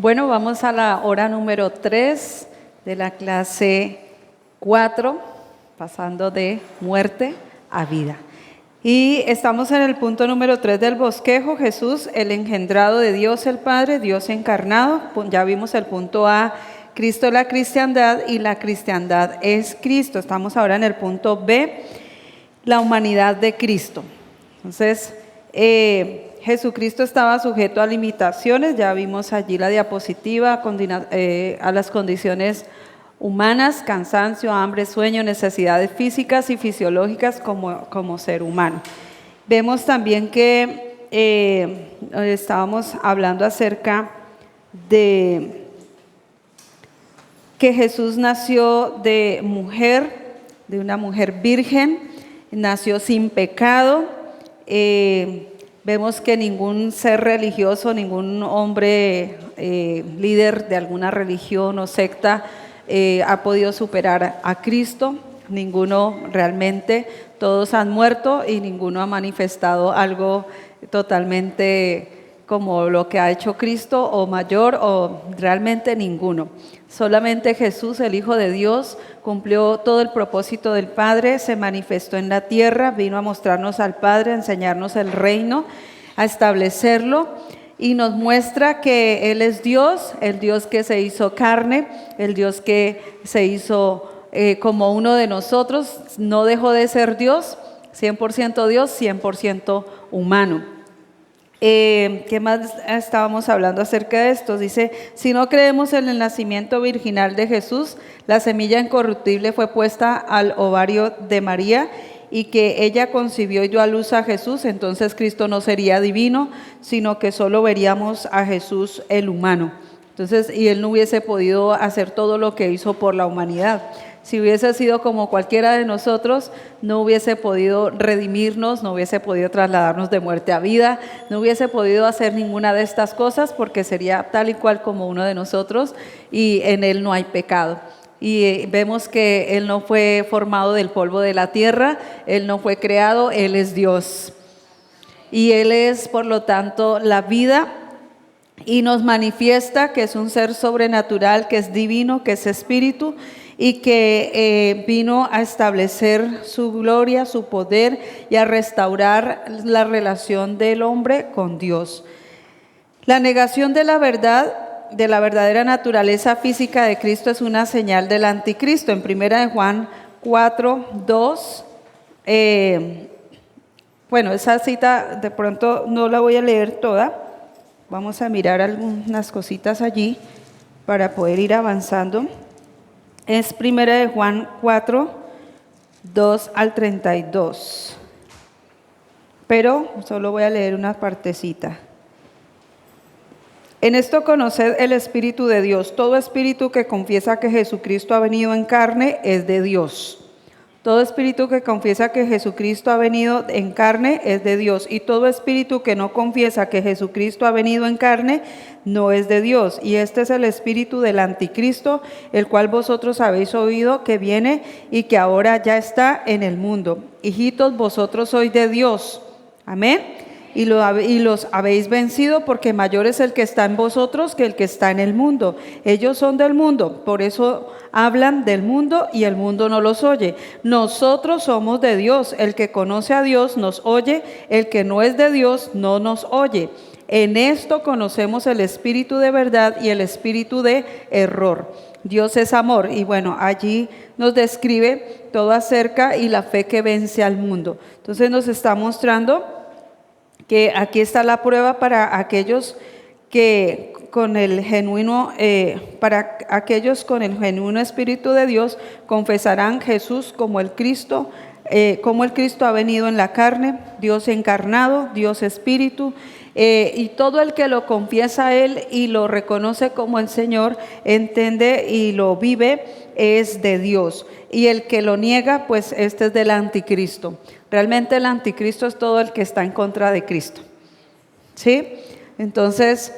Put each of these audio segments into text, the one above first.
Bueno, vamos a la hora número 3 de la clase 4, pasando de muerte a vida. Y estamos en el punto número 3 del bosquejo, Jesús, el engendrado de Dios el Padre, Dios encarnado. Ya vimos el punto A, Cristo la cristiandad, y la cristiandad es Cristo. Estamos ahora en el punto B, la humanidad de Cristo. Entonces, Jesucristo estaba sujeto a limitaciones, ya vimos allí la diapositiva, a las condiciones humanas, cansancio, hambre, sueño, necesidades físicas y fisiológicas como ser humano. Vemos también que estábamos hablando acerca de que Jesús nació de una mujer virgen, nació sin pecado. Vemos que ningún ser religioso, ningún hombre líder de alguna religión o secta ha podido superar a Cristo, ninguno realmente. Todos han muerto y ninguno ha manifestado algo totalmente como lo que ha hecho Cristo o mayor, o realmente ninguno. Solamente Jesús, el Hijo de Dios, cumplió todo el propósito del Padre, se manifestó en la tierra, vino a mostrarnos al Padre, a enseñarnos el reino, a establecerlo, y nos muestra que Él es Dios, el Dios que se hizo carne, el Dios que se hizo como uno de nosotros, no dejó de ser Dios, 100% Dios, 100% humano. ¿Qué más estábamos hablando acerca de esto? Dice, si no creemos en el nacimiento virginal de Jesús, la semilla incorruptible fue puesta al ovario de María y que ella concibió y dio a luz a Jesús, entonces Cristo no sería divino, sino que solo veríamos a Jesús el humano. Entonces, y Él no hubiese podido hacer todo lo que hizo por la humanidad. Si hubiese sido como cualquiera de nosotros, no hubiese podido redimirnos, no hubiese podido trasladarnos de muerte a vida, no hubiese podido hacer ninguna de estas cosas porque sería tal y cual como uno de nosotros y en Él no hay pecado. Y vemos que Él no fue formado del polvo de la tierra, Él no fue creado, Él es Dios. Y Él es, por lo tanto, la vida. Y nos manifiesta que es un ser sobrenatural, que es divino, que es espíritu y que vino a establecer su gloria, su poder y a restaurar la relación del hombre con Dios. La negación de la verdad, de la verdadera naturaleza física de Cristo, es una señal del anticristo. En 1 Juan 4:2, bueno, esa cita de pronto no la voy a leer toda. Vamos a mirar algunas cositas allí para poder ir avanzando. Es 1 Juan 4:2 al 32. Pero solo voy a leer una partecita. En esto conoced el Espíritu de Dios. Todo espíritu que confiesa que Jesucristo ha venido en carne es de Dios. Todo espíritu que confiesa que Jesucristo ha venido en carne es de Dios, y todo espíritu que no confiesa que Jesucristo ha venido en carne no es de Dios. Y este es el espíritu del anticristo, el cual vosotros habéis oído que viene y que ahora ya está en el mundo. Hijitos, vosotros sois de Dios. Amén. Y los habéis vencido, porque mayor es el que está en vosotros que el que está en el mundo. Ellos son del mundo, por eso hablan del mundo y el mundo no los oye. Nosotros somos de Dios. El que conoce a Dios nos oye, el que no es de Dios no nos oye. En esto conocemos el espíritu de verdad y el espíritu de error. Dios es amor, y bueno, allí nos describe todo acerca y la fe que vence al mundo. Entonces nos está mostrando que aquí está la prueba para aquellos que con el genuino Espíritu de Dios confesarán Jesús como el Cristo ha venido en la carne, Dios encarnado, Dios Espíritu, y todo el que lo confiesa a Él y lo reconoce como el Señor, entiende y lo vive, es de Dios. Y el que lo niega, pues este es del anticristo. Realmente el anticristo es todo el que está en contra de Cristo. ¿Sí? Entonces,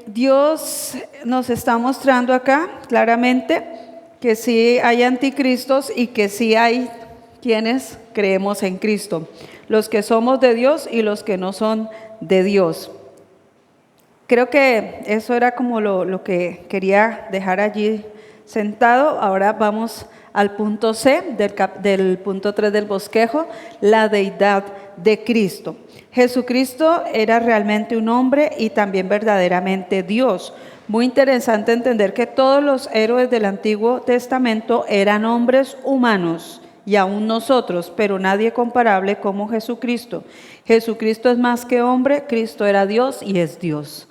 Dios nos está mostrando acá claramente que sí hay anticristos y que sí hay quienes creemos en Cristo. Los que somos de Dios y los que no son de Dios. creo que eso era como lo que quería dejar allí sentado. Ahora vamos al punto C del punto 3 del bosquejo, la deidad de Cristo. Jesucristo era realmente un hombre y también verdaderamente Dios. Muy interesante entender que todos los héroes del Antiguo Testamento eran hombres humanos y aún nosotros, pero nadie comparable como Jesucristo. Jesucristo es más que hombre, Cristo era Dios y es Dios.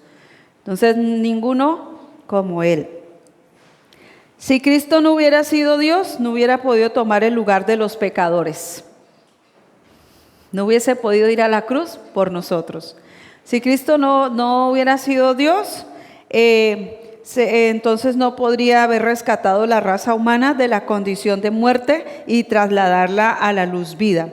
Entonces, ninguno como Él. Si Cristo no hubiera sido Dios, no hubiera podido tomar el lugar de los pecadores. No hubiese podido ir a la cruz por nosotros. Si Cristo no hubiera sido Dios, entonces no podría haber rescatado la raza humana de la condición de muerte y trasladarla a la luz vida.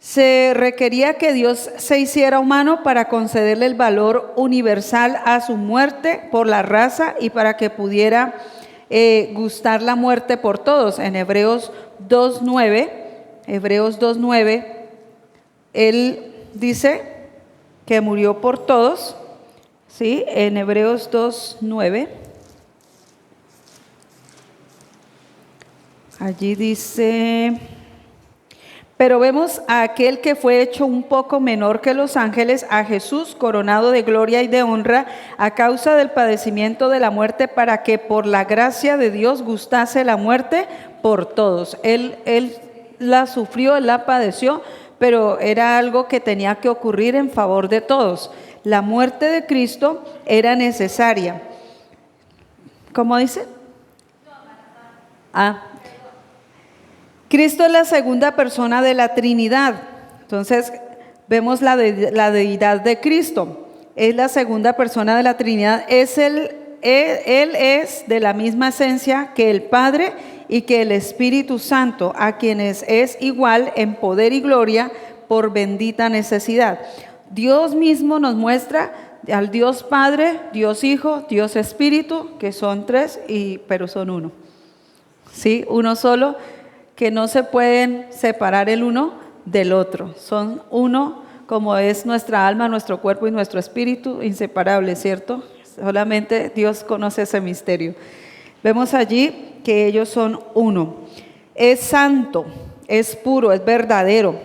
Se requería que Dios se hiciera humano para concederle el valor universal a su muerte por la raza y para que pudiera gustar la muerte por todos. En Hebreos 2:9, Él dice que murió por todos, ¿sí? En Hebreos 2:9, allí dice: pero vemos a aquel que fue hecho un poco menor que los ángeles, a Jesús coronado de gloria y de honra a causa del padecimiento de la muerte, para que por la gracia de Dios gustase la muerte por todos. Él la sufrió, él la padeció, pero era algo que tenía que ocurrir en favor de todos. La muerte de Cristo era necesaria. ¿Cómo dice? Cristo es la segunda persona de la Trinidad. Entonces, vemos la deidad de Cristo. Es la segunda persona de la Trinidad. Él es de la misma esencia que el Padre y que el Espíritu Santo, a quienes es igual en poder y gloria por bendita necesidad. Dios mismo nos muestra al Dios Padre, Dios Hijo, Dios Espíritu, que son tres, pero son uno. ¿Sí? Uno solo, que no se pueden separar el uno del otro. Son uno, como es nuestra alma, nuestro cuerpo y nuestro espíritu, inseparables, ¿cierto? Solamente Dios conoce ese misterio. Vemos allí que ellos son uno. Es santo, es puro, es verdadero.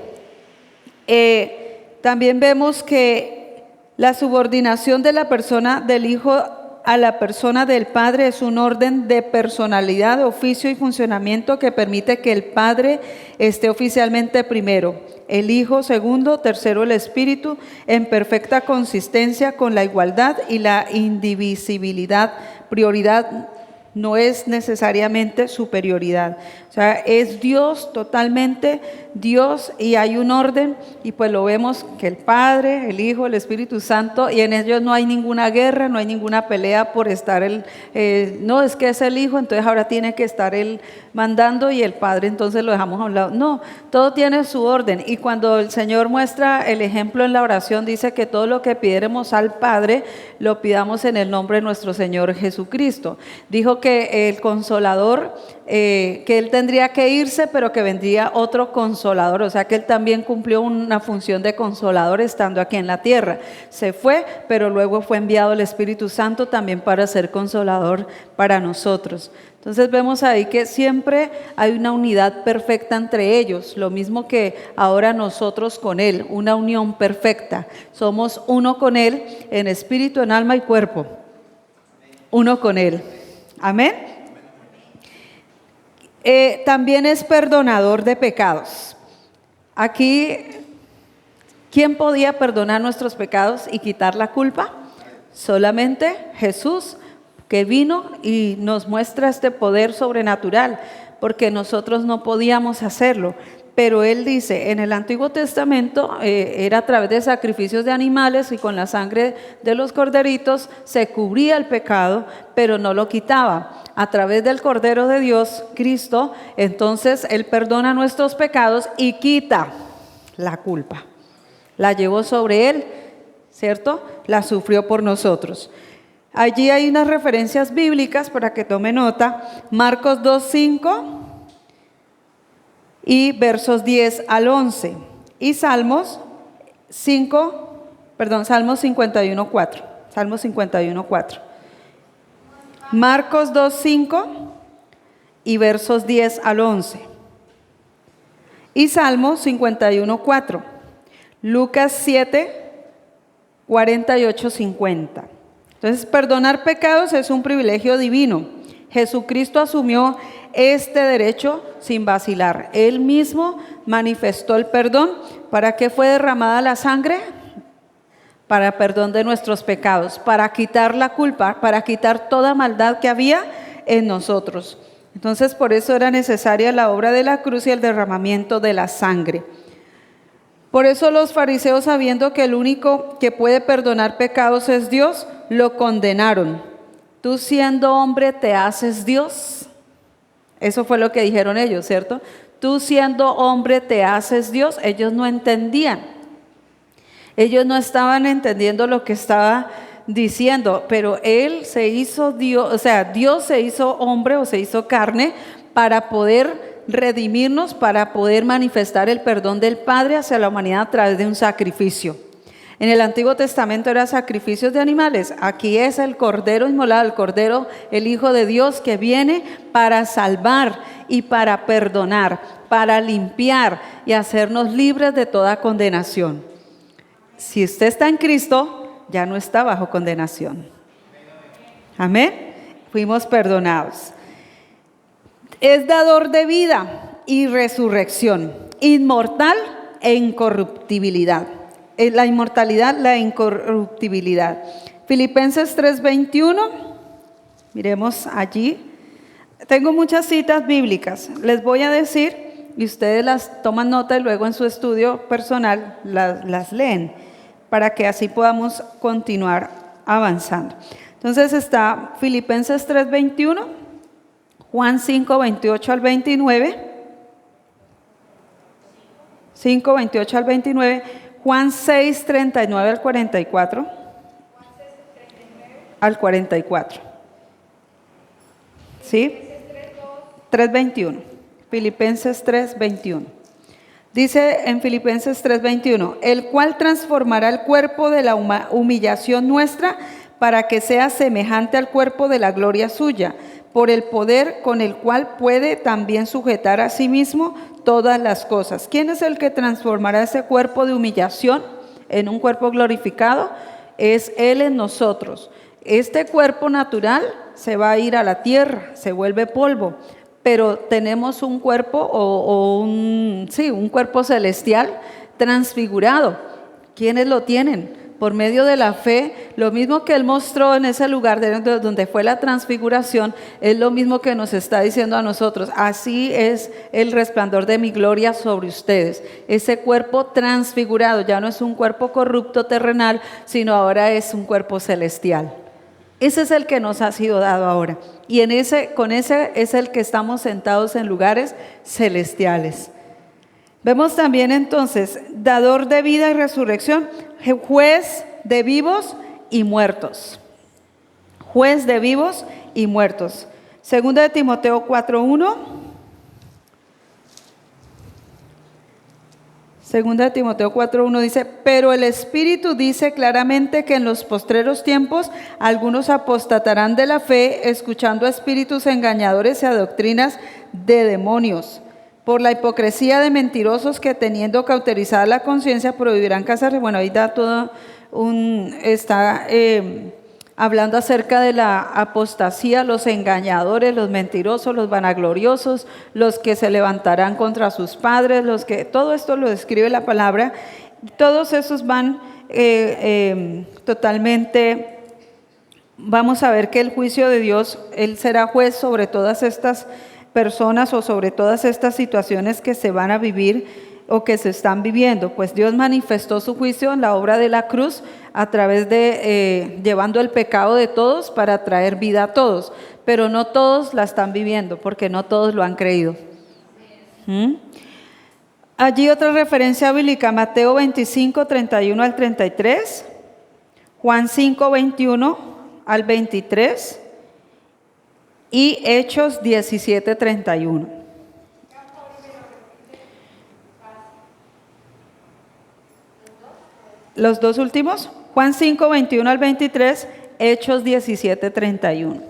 También vemos que la subordinación de la persona del Hijo a la persona del Padre es un orden de personalidad, oficio y funcionamiento que permite que el Padre esté oficialmente primero, el Hijo segundo, tercero el Espíritu, en perfecta consistencia con la igualdad y la indivisibilidad. Prioridad no es necesariamente superioridad. O sea, es Dios, totalmente Dios, y hay un orden, y pues lo vemos que el Padre, el Hijo, el Espíritu Santo, y en ellos no hay ninguna guerra, no hay ninguna pelea por estar no, es que es el Hijo, entonces ahora tiene que estar Él mandando y el Padre entonces lo dejamos a un lado. No, todo tiene su orden, y cuando el Señor muestra el ejemplo en la oración, dice que todo lo que pidiéramos al Padre, lo pidamos en el nombre de nuestro Señor Jesucristo. Dijo que el Consolador, que Él tendría que irse, pero que vendría otro Consolador, o sea que Él también cumplió una función de Consolador estando aquí en la tierra. Se fue, pero luego fue enviado el Espíritu Santo también para ser Consolador para nosotros. Entonces vemos ahí que siempre hay una unidad perfecta entre ellos, lo mismo que ahora nosotros con Él, una unión perfecta. Somos uno con Él en espíritu, en alma y cuerpo. Uno con Él. Amén. También es perdonador de pecados. Aquí, ¿quién podía perdonar nuestros pecados y quitar la culpa? Solamente Jesús, que vino y nos muestra este poder sobrenatural, porque nosotros no podíamos hacerlo. Pero Él dice, en el Antiguo Testamento era a través de sacrificios de animales y con la sangre de los corderitos se cubría el pecado, pero no lo quitaba. A través del Cordero de Dios, Cristo, entonces Él perdona nuestros pecados y quita la culpa. La llevó sobre Él, ¿cierto? La sufrió por nosotros. Allí hay unas referencias bíblicas para que tome nota. Marcos 2:5 y versos 10 al 11. Y Salmos 51:4. Salmo 51:4. Marcos 2:5 y versos 10 al 11. Y Salmo 51:4. Lucas 7:48-50. Entonces, perdonar pecados es un privilegio divino. Jesucristo asumió este derecho sin vacilar. Él mismo manifestó el perdón. ¿Para qué fue derramada la sangre? Para perdón de nuestros pecados, para quitar la culpa, para quitar toda maldad que había en nosotros. Entonces, por eso era necesaria la obra de la cruz y el derramamiento de la sangre. Por eso los fariseos, sabiendo que el único que puede perdonar pecados es Dios, lo condenaron. Tú siendo hombre te haces Dios. Eso fue lo que dijeron ellos, ¿cierto? Tú siendo hombre te haces Dios. Ellos no entendían. Ellos no estaban entendiendo lo que estaba diciendo, pero Él se hizo Dios, o sea, Dios se hizo hombre o se hizo carne para poder redimirnos, para poder manifestar el perdón del Padre hacia la humanidad a través de un sacrificio. En el Antiguo Testamento eran sacrificios de animales. Aquí es el Cordero inmolado, el Cordero, el Hijo de Dios que viene para salvar y para perdonar, para limpiar y hacernos libres de toda condenación. Si usted está en Cristo, ya no está bajo condenación. Amén. Fuimos perdonados. Es dador de vida y resurrección, inmortal e incorruptibilidad. La inmortalidad, la incorruptibilidad. Filipenses 3:21, miremos allí. Tengo muchas citas bíblicas, les voy a decir y ustedes las toman nota y luego en su estudio personal las leen para que así podamos continuar avanzando. Entonces está Filipenses 3:21, Juan 5:28 al 29, 5:28 al 29, Juan 6:39 al 44, al 44. ¿Sí? 3:21. Filipenses 3:21. Dice en Filipenses 3:21, el cual transformará el cuerpo de la humillación nuestra para que sea semejante al cuerpo de la gloria suya, por el poder con el cual puede también sujetar a sí mismo todas las cosas. ¿Quién es el que transformará ese cuerpo de humillación en un cuerpo glorificado? Es Él en nosotros. Este cuerpo natural se va a ir a la tierra, se vuelve polvo, pero tenemos un cuerpo un cuerpo celestial transfigurado. ¿Quiénes lo tienen? Por medio de la fe, lo mismo que Él mostró en ese lugar donde fue la transfiguración, es lo mismo que nos está diciendo a nosotros. Así es el resplandor de mi gloria sobre ustedes. Ese cuerpo transfigurado ya no es un cuerpo corrupto terrenal, sino ahora es un cuerpo celestial. Ese es el que nos ha sido dado ahora. Y con ese es el que estamos sentados en lugares celestiales. Vemos también entonces, dador de vida y resurrección, juez de vivos y muertos. Juez de vivos y muertos. Segunda de Timoteo 4:1. Segunda de Timoteo 4:1 dice, pero el Espíritu dice claramente que en los postreros tiempos algunos apostatarán de la fe, escuchando a espíritus engañadores y a doctrinas de demonios, por la hipocresía de mentirosos que teniendo cauterizada la conciencia prohibirán casarse. Bueno, ahí da todo está hablando acerca de la apostasía, los engañadores, los mentirosos, los vanagloriosos, los que se levantarán contra sus padres, todo esto lo describe la palabra. Todos esos van totalmente, vamos a ver que el juicio de Dios, Él será juez sobre todas estas personas o sobre todas estas situaciones que se van a vivir o que se están viviendo, pues Dios manifestó su juicio en la obra de la cruz a través de llevando el pecado de todos para traer vida a todos, pero no todos la están viviendo porque no todos lo han creído. Allí otra referencia bíblica, Mateo 25:31 al 33, Juan 5:21 al 23 y Hechos 17:31. ¿Los dos últimos? Juan 5, 21 al 23, Hechos 17, 31.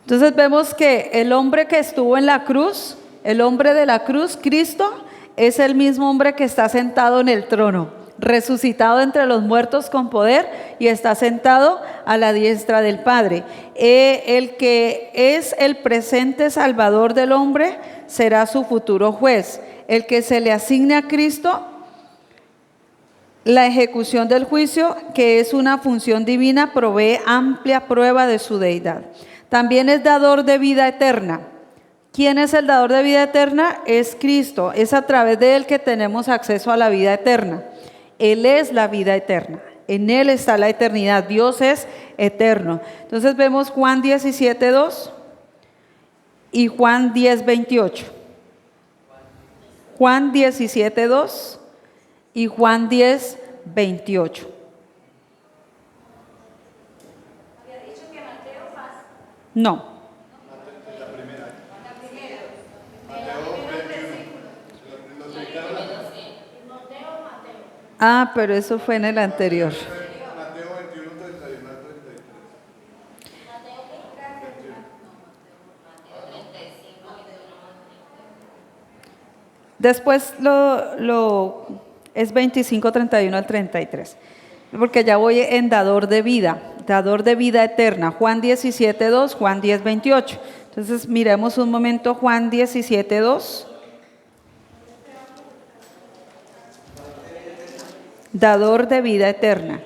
Entonces vemos que el hombre que estuvo en la cruz, el hombre de la cruz, Cristo, es el mismo hombre que está sentado en el trono, resucitado entre los muertos con poder y está sentado a la diestra del Padre. El que es el presente Salvador del hombre será su futuro juez. El que se le asigne a Cristo la ejecución del juicio, que es una función divina, provee amplia prueba de su deidad. También es dador de vida eterna. ¿Quién es el dador de vida eterna? Es Cristo. Es a través de Él que tenemos acceso a la vida eterna. Él es la vida eterna. En Él está la eternidad. Dios es eterno. Entonces vemos Juan 17, 2 y Juan 10, 28. Juan 17, 2 y Juan 10, 28. No. Ah, pero eso fue en el anterior. Mateo 21, 31 al 33. Después es 25, 31 al 33. Porque ya voy en dador de vida eterna. Juan 17, 2, Juan 10, 28. Entonces miremos un momento Juan 17, 2. Dador de vida eterna.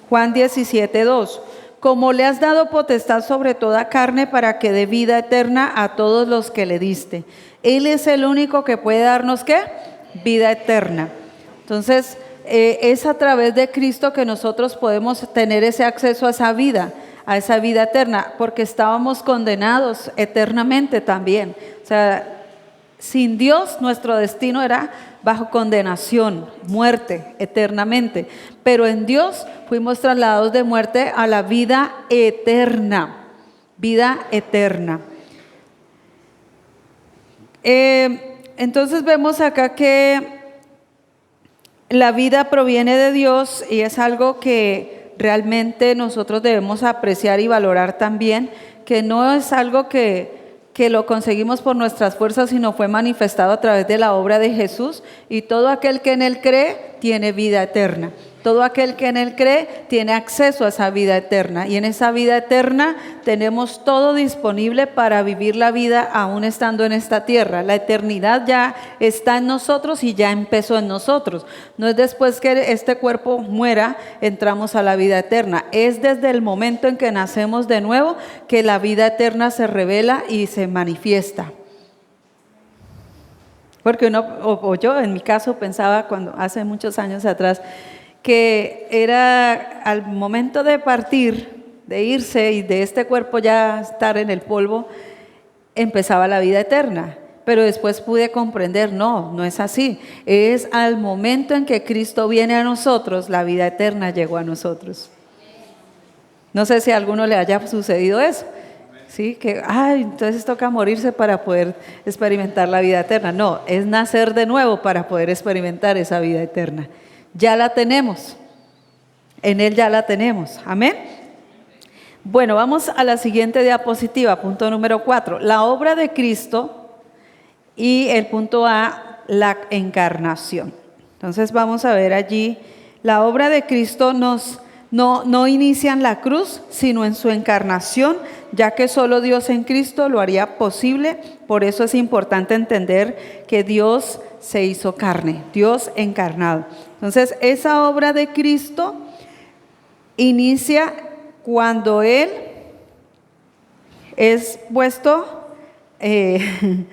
Juan 17, 2. Como le has dado potestad sobre toda carne para que dé vida eterna a todos los que le diste. Él es el único que puede darnos, ¿qué? Vida eterna. Entonces, es a través de Cristo que nosotros podemos tener ese acceso a esa vida eterna, porque estábamos condenados eternamente también. O sea, sin Dios nuestro destino era bajo condenación, muerte eternamente, pero en Dios fuimos trasladados de muerte a la vida eterna, entonces vemos acá que la vida proviene de Dios y es algo que realmente nosotros debemos apreciar y valorar también, que no es algo que lo conseguimos por nuestras fuerzas, sino fue manifestado a través de la obra de Jesús, y todo aquel que en Él cree tiene vida eterna. Todo aquel que en Él cree tiene acceso a esa vida eterna, y en esa vida eterna tenemos todo disponible para vivir la vida aún estando en esta tierra. La eternidad ya está en nosotros y ya empezó en nosotros. No es después que este cuerpo muera, entramos a la vida eterna. Es desde el momento en que nacemos de nuevo que la vida eterna se revela y se manifiesta. Porque uno, o yo en mi caso pensaba cuando hace muchos años atrás, que era al momento de partir, de irse y de este cuerpo ya estar en el polvo, empezaba la vida eterna. Pero después pude comprender, no es así. Es al momento en que Cristo viene a nosotros, la vida eterna llegó a nosotros. No sé si a alguno le haya sucedido eso. Sí, que entonces toca morirse para poder experimentar la vida eterna. No, es nacer de nuevo para poder experimentar esa vida eterna. Ya la tenemos, en Él ya la tenemos, amén. Bueno, vamos a la siguiente diapositiva, punto número 4, la obra de Cristo, y el punto A, la encarnación. Entonces vamos a ver allí, la obra de Cristo no inicia en la cruz, sino en su encarnación, ya que solo Dios en Cristo lo haría posible. Por eso es importante entender que Dios se hizo carne, Dios encarnado. Entonces, esa obra de Cristo inicia cuando Él es puesto en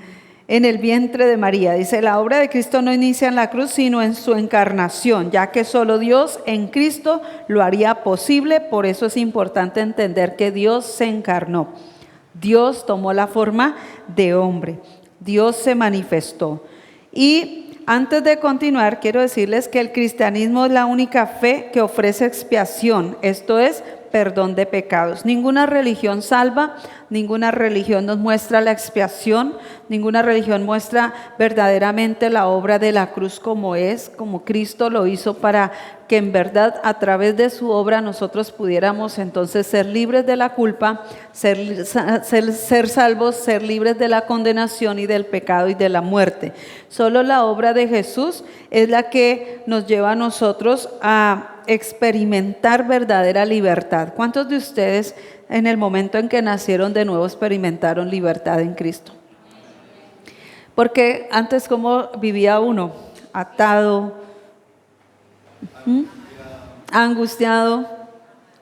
el vientre de María. Dice, la obra de Cristo no inicia en la cruz, sino en su encarnación, ya que solo Dios en Cristo lo haría posible. Por eso es importante entender que Dios se encarnó. Dios tomó la forma de hombre. Dios se manifestó. Y antes de continuar, quiero decirles que el cristianismo es la única fe que ofrece expiación, esto es, perdón de pecados. Ninguna religión salva, ninguna religión nos muestra la expiación, ninguna religión muestra verdaderamente la obra de la cruz como es, como Cristo lo hizo para que en verdad a través de su obra nosotros pudiéramos entonces ser libres de la culpa, ser salvos, ser libres de la condenación y del pecado y de la muerte. Solo la obra de Jesús es la que nos lleva a nosotros a experimentar verdadera libertad. ¿Cuántos de ustedes en el momento en que nacieron de nuevo experimentaron libertad en Cristo? Porque antes, ¿cómo vivía uno? Atado, angustiado,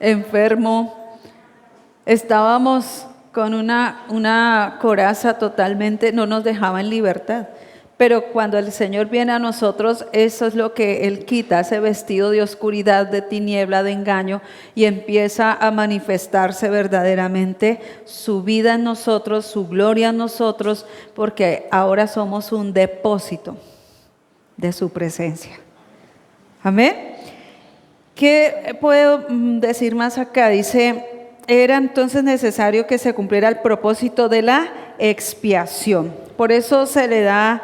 enfermo. Estábamos con una coraza totalmente, no nos dejaba en libertad. Pero cuando el Señor viene a nosotros, eso es lo que Él quita, ese vestido de oscuridad, de tiniebla, de engaño, y empieza a manifestarse verdaderamente su vida en nosotros, su gloria en nosotros, porque ahora somos un depósito de su presencia. Amén. ¿Qué puedo decir más acá? Dice, era entonces necesario que se cumpliera el propósito de la expiación. Por eso se le da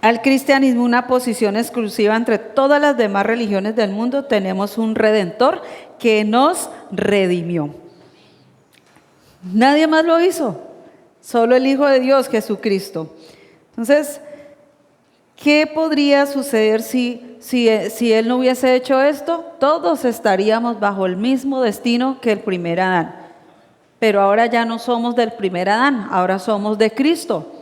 al cristianismo una posición exclusiva entre todas las demás religiones del mundo. Tenemos un redentor que nos redimió. Nadie más lo hizo, solo el Hijo de Dios, Jesucristo. Entonces, ¿qué podría suceder si Él no hubiese hecho esto? Todos estaríamos bajo el mismo destino que el primer Adán. Pero ahora ya no somos del primer Adán, ahora somos de Cristo.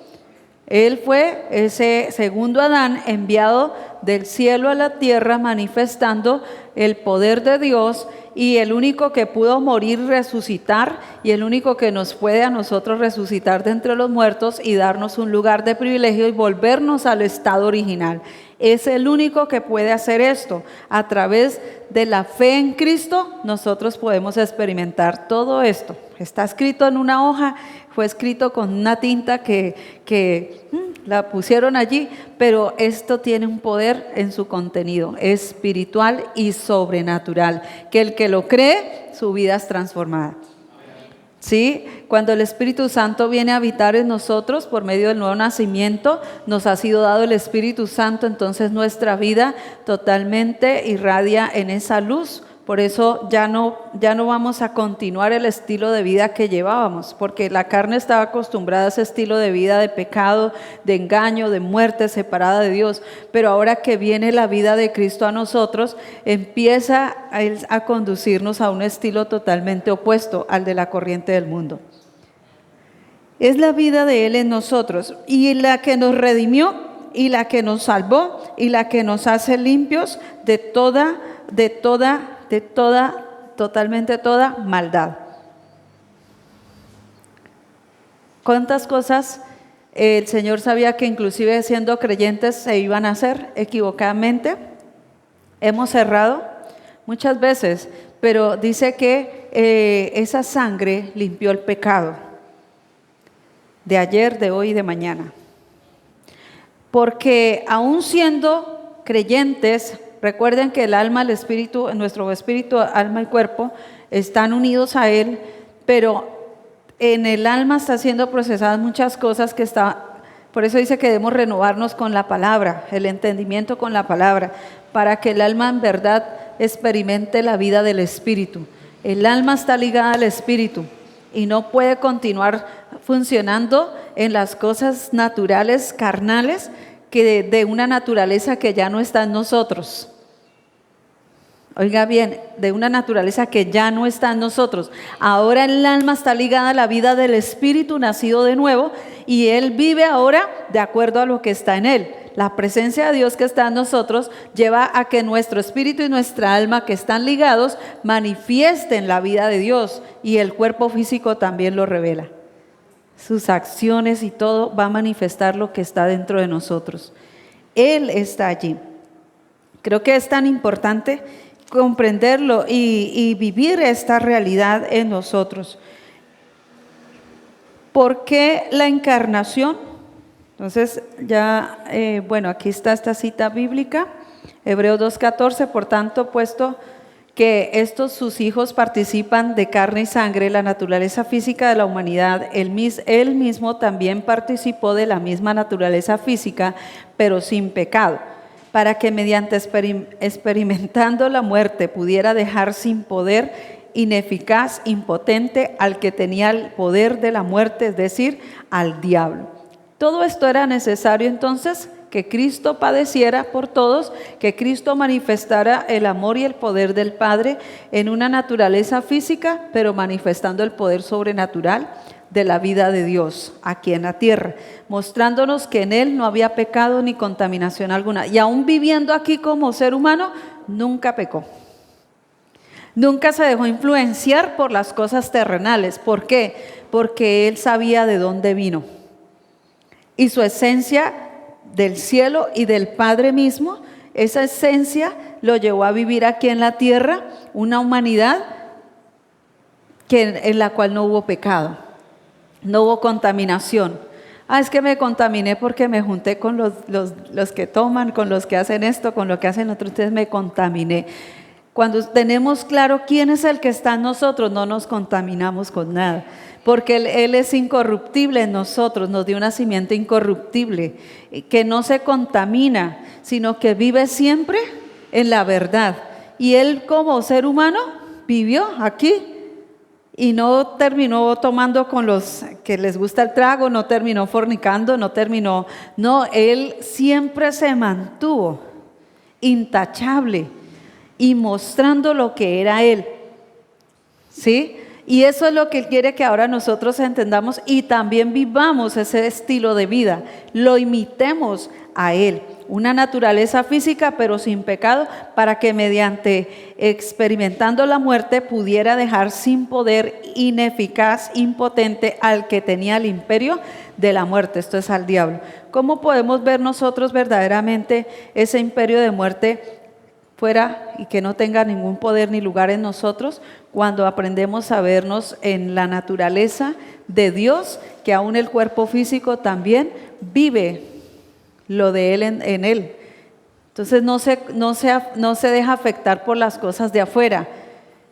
Él fue ese segundo Adán enviado del cielo a la tierra, manifestando el poder de Dios, y el único que pudo morir, resucitar, y el único que nos puede a nosotros resucitar de entre los muertos y darnos un lugar de privilegio y volvernos al estado original. Es el único que puede hacer esto. A través de la fe en Cristo, nosotros podemos experimentar todo esto. Está escrito en una hoja, fue escrito con una tinta que la pusieron allí, pero esto tiene un poder en su contenido espiritual y sobrenatural, que el que lo cree, su vida es transformada. ¿Sí? Cuando el Espíritu Santo viene a habitar en nosotros por medio del nuevo nacimiento, nos ha sido dado el Espíritu Santo, entonces nuestra vida totalmente irradia en esa luz. Por eso ya no vamos a continuar el estilo de vida que llevábamos, porque la carne estaba acostumbrada a ese estilo de vida de pecado, de engaño, de muerte, separada de Dios. Pero ahora que viene la vida de Cristo a nosotros, empieza a conducirnos a un estilo totalmente opuesto al de la corriente del mundo. Es la vida de Él en nosotros, y la que nos redimió, y la que nos salvó, y la que nos hace limpios totalmente toda maldad. ¿Cuántas cosas el Señor sabía que inclusive siendo creyentes se iban a hacer equivocadamente? Hemos errado muchas veces, pero dice que esa sangre limpió el pecado de ayer, de hoy y de mañana. Porque aún siendo creyentes, recuerden que el alma, el espíritu, nuestro espíritu, alma y cuerpo están unidos a Él, pero en el alma están siendo procesadas muchas cosas por eso dice que debemos renovarnos con la palabra, el entendimiento con la palabra, para que el alma en verdad experimente la vida del espíritu. El alma está ligada al espíritu y no puede continuar funcionando en las cosas naturales, carnales, que de una naturaleza que ya no está en nosotros. Oiga bien, de una naturaleza que ya no está en nosotros. Ahora el alma está ligada a la vida del espíritu nacido de nuevo, y él vive ahora de acuerdo a lo que está en él. La presencia de Dios que está en nosotros lleva a que nuestro espíritu y nuestra alma, que están ligados, manifiesten la vida de Dios, y el cuerpo físico también lo revela. Sus acciones y todo va a manifestar lo que está dentro de nosotros. Él está allí. Creo que es tan importante comprenderlo y vivir esta realidad en nosotros. ¿Por qué la encarnación? Entonces ya, aquí está esta cita bíblica, Hebreos 2:14, por tanto, puesto que estos sus hijos participan de carne y sangre, la naturaleza física de la humanidad. Él mismo también participó de la misma naturaleza física, pero sin pecado, para que mediante experimentando la muerte pudiera dejar sin poder, ineficaz, impotente al que tenía el poder de la muerte, es decir, al diablo. Todo esto era necesario entonces, que Cristo padeciera por todos, que Cristo manifestara el amor y el poder del Padre en una naturaleza física, pero manifestando el poder sobrenatural de la vida de Dios aquí en la tierra, mostrándonos que en Él no había pecado ni contaminación alguna. Y aún viviendo aquí como ser humano, nunca pecó. Nunca se dejó influenciar por las cosas terrenales. ¿Por qué? Porque Él sabía de dónde vino. Y su esencia del cielo y del Padre mismo, esa esencia lo llevó a vivir aquí en la tierra, una humanidad en la cual no hubo pecado, no hubo contaminación. Es que me contaminé porque me junté con los que toman, con los que hacen esto, con lo que hacen otros, entonces me contaminé. Cuando tenemos claro quién es el que está en nosotros, no nos contaminamos con nada, porque Él es incorruptible en nosotros, nos dio un nacimiento incorruptible, que no se contamina, sino que vive siempre en la verdad. Y Él como ser humano vivió aquí y no terminó tomando con los que les gusta el trago, no terminó fornicando, no, Él siempre se mantuvo intachable y mostrando lo que era Él, ¿sí? Y eso es lo que Él quiere que ahora nosotros entendamos y también vivamos ese estilo de vida, lo imitemos a Él, una naturaleza física pero sin pecado, para que mediante experimentando la muerte pudiera dejar sin poder, ineficaz, impotente al que tenía el imperio de la muerte, esto es al diablo. ¿Cómo podemos ver nosotros verdaderamente ese imperio de muerte fuera y que no tenga ningún poder ni lugar en nosotros? Cuando aprendemos a vernos en la naturaleza de Dios, que aún el cuerpo físico también vive lo de Él en Él. Entonces no se deja afectar por las cosas de afuera,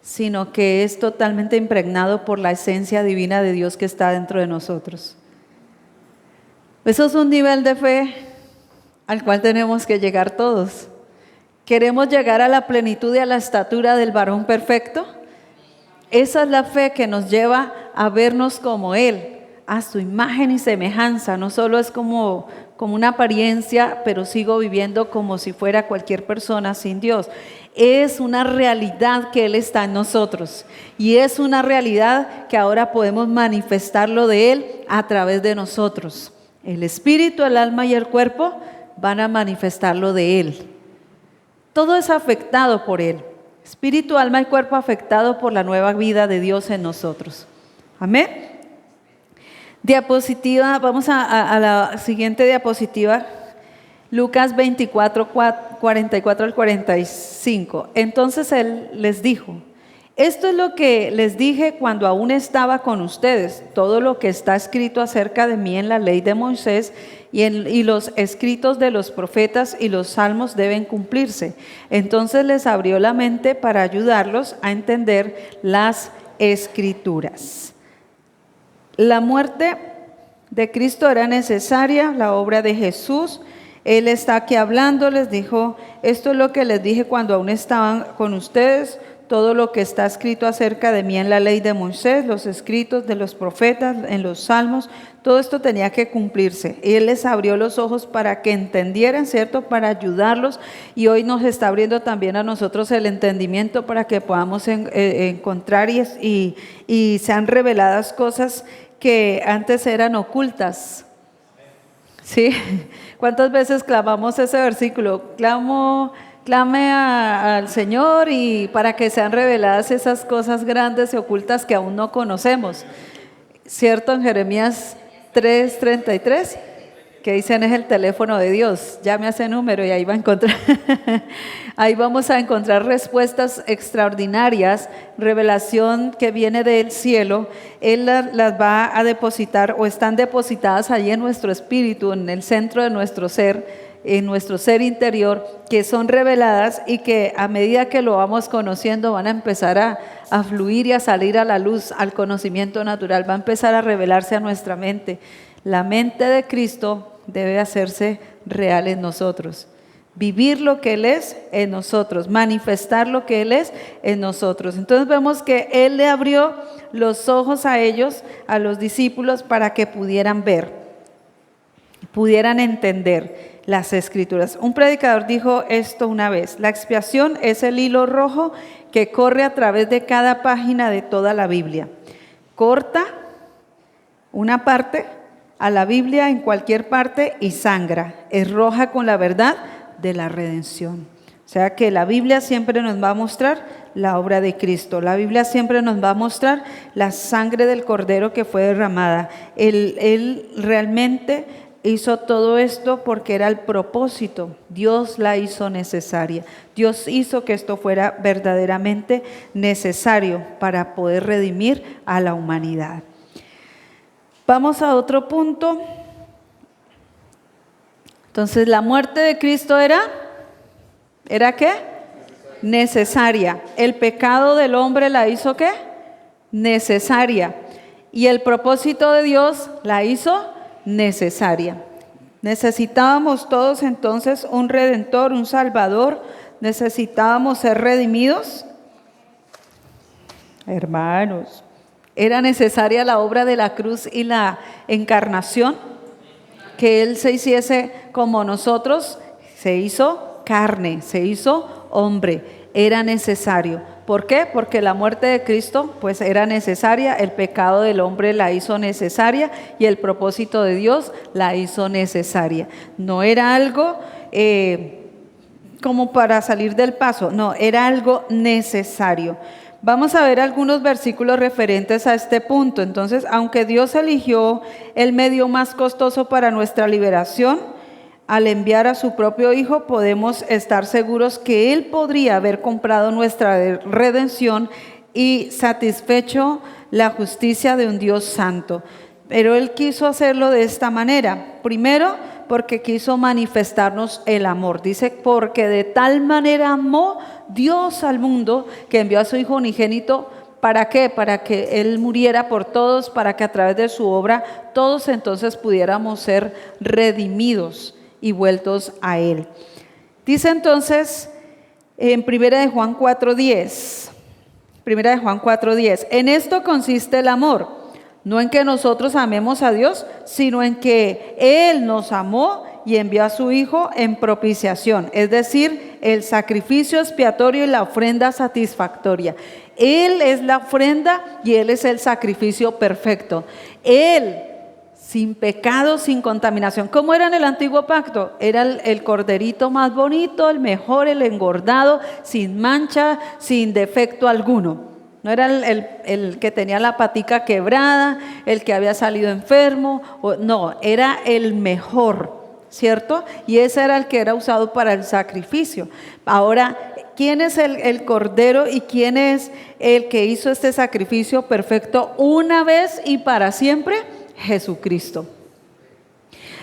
sino que es totalmente impregnado por la esencia divina de Dios que está dentro de nosotros. Eso es un nivel de fe al cual tenemos que llegar todos. ¿Queremos llegar a la plenitud y a la estatura del varón perfecto? Esa es la fe que nos lleva a vernos como Él, a su imagen y semejanza. No solo es como una apariencia, pero sigo viviendo como si fuera cualquier persona sin Dios. Es una realidad que Él está en nosotros y es una realidad que ahora podemos manifestarlo de Él a través de nosotros. El espíritu, el alma y el cuerpo van a manifestarlo de Él. Todo es afectado por Él. Espíritu, alma y cuerpo afectado por la nueva vida de Dios en nosotros. Amén. Diapositiva, vamos a la siguiente diapositiva. Lucas 24, 44 al 45. Entonces Él les dijo: esto es lo que les dije cuando aún estaba con ustedes. Todo lo que está escrito acerca de mí en la ley de Moisés y los escritos de los profetas y los salmos deben cumplirse. Entonces les abrió la mente para ayudarlos a entender las escrituras. La muerte de Cristo era necesaria, la obra de Jesús. Él está aquí hablando, les dijo: esto es lo que les dije cuando aún estaban con ustedes. Todo lo que está escrito acerca de mí en la ley de Moisés, los escritos de los profetas, en los salmos, todo esto tenía que cumplirse. Y Él les abrió los ojos para que entendieran, ¿cierto? Para ayudarlos. Y hoy nos está abriendo también a nosotros el entendimiento para que podamos encontrar y sean reveladas cosas que antes eran ocultas. ¿Sí? ¿Cuántas veces clamamos ese versículo? Clame al Señor y para que sean reveladas esas cosas grandes y ocultas que aún no conocemos. ¿Cierto? En Jeremías 3:33, que dicen es el teléfono de Dios. Llame a ese número y ahí va a encontrar. Ahí vamos a encontrar respuestas extraordinarias, revelación que viene del cielo. Él las va a depositar o están depositadas allí en nuestro espíritu, en el centro de nuestro ser, en nuestro ser interior, que son reveladas y que a medida que lo vamos conociendo van a empezar a fluir y a salir a la luz, al conocimiento natural, va a empezar a revelarse a nuestra mente. La mente de Cristo debe hacerse real en nosotros. Vivir lo que Él es en nosotros, manifestar lo que Él es en nosotros. Entonces vemos que Él le abrió los ojos a ellos, a los discípulos, para que pudieran ver, pudieran entender las Escrituras. Un predicador dijo esto una vez: la expiación es el hilo rojo que corre a través de cada página de toda la Biblia. Corta una parte a la Biblia en cualquier parte y sangra, es roja con la verdad de la redención. O sea que la Biblia siempre nos va a mostrar la obra de Cristo. La Biblia siempre nos va a mostrar la sangre del Cordero que fue derramada. Él realmente hizo todo esto porque era el propósito. Dios la hizo necesaria. Dios hizo que esto fuera verdaderamente necesario para poder redimir a la humanidad. Vamos a otro punto. Entonces, la muerte de Cristo ¿era qué? Necesaria. El pecado del hombre la hizo ¿qué? Necesaria. Y el propósito de Dios la hizo necesaria. Necesitábamos todos entonces un redentor, un salvador. Necesitábamos ser redimidos. Hermanos, ¿era necesaria la obra de la cruz y la encarnación? Que Él se hiciese como nosotros, se hizo carne, se hizo hombre, era necesario. ¿Por qué? Porque la muerte de Cristo pues era necesaria, el pecado del hombre la hizo necesaria y el propósito de Dios la hizo necesaria. No era algo como para salir del paso, no, era algo necesario. Vamos a ver algunos versículos referentes a este punto. Entonces, aunque Dios eligió el medio más costoso para nuestra liberación, al enviar a su propio Hijo, podemos estar seguros que Él podría haber comprado nuestra redención y satisfecho la justicia de un Dios santo. Pero Él quiso hacerlo de esta manera. Primero, porque quiso manifestarnos el amor. Dice, porque de tal manera amó Dios al mundo que envió a su Hijo unigénito. ¿Para qué? Para que Él muriera por todos, para que a través de su obra todos entonces pudiéramos ser redimidos y vueltos a Él. Dice entonces en 1 de Juan 4:10, 1 de Juan 4:10, en esto consiste el amor. No en que nosotros amemos a Dios, sino en que Él nos amó y envió a su Hijo en propiciación, es decir, el sacrificio expiatorio y la ofrenda satisfactoria. Él es la ofrenda y Él es el sacrificio perfecto. Él, sin pecado, sin contaminación. ¿Cómo era en el antiguo pacto? Era el corderito más bonito, el mejor, el engordado, sin mancha, sin defecto alguno. No era el que tenía la patica quebrada, el que había salido enfermo, no, era el mejor, ¿cierto? Y ese era el que era usado para el sacrificio. Ahora, ¿quién es el Cordero y quién es el que hizo este sacrificio perfecto una vez y para siempre? Jesucristo.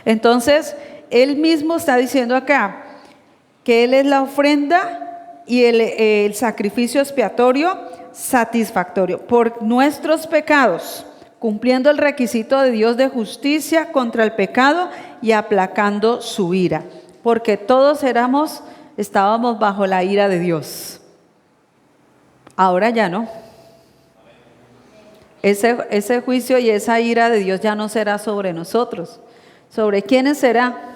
Entonces, Él mismo está diciendo acá que Él es la ofrenda y el sacrificio expiatorio satisfactorio por nuestros pecados, cumpliendo el requisito de Dios de justicia contra el pecado y aplacando su ira, porque todos estábamos bajo la ira de Dios. Ahora ya no. Ese juicio y esa ira de Dios ya no será sobre nosotros. ¿Sobre quiénes será?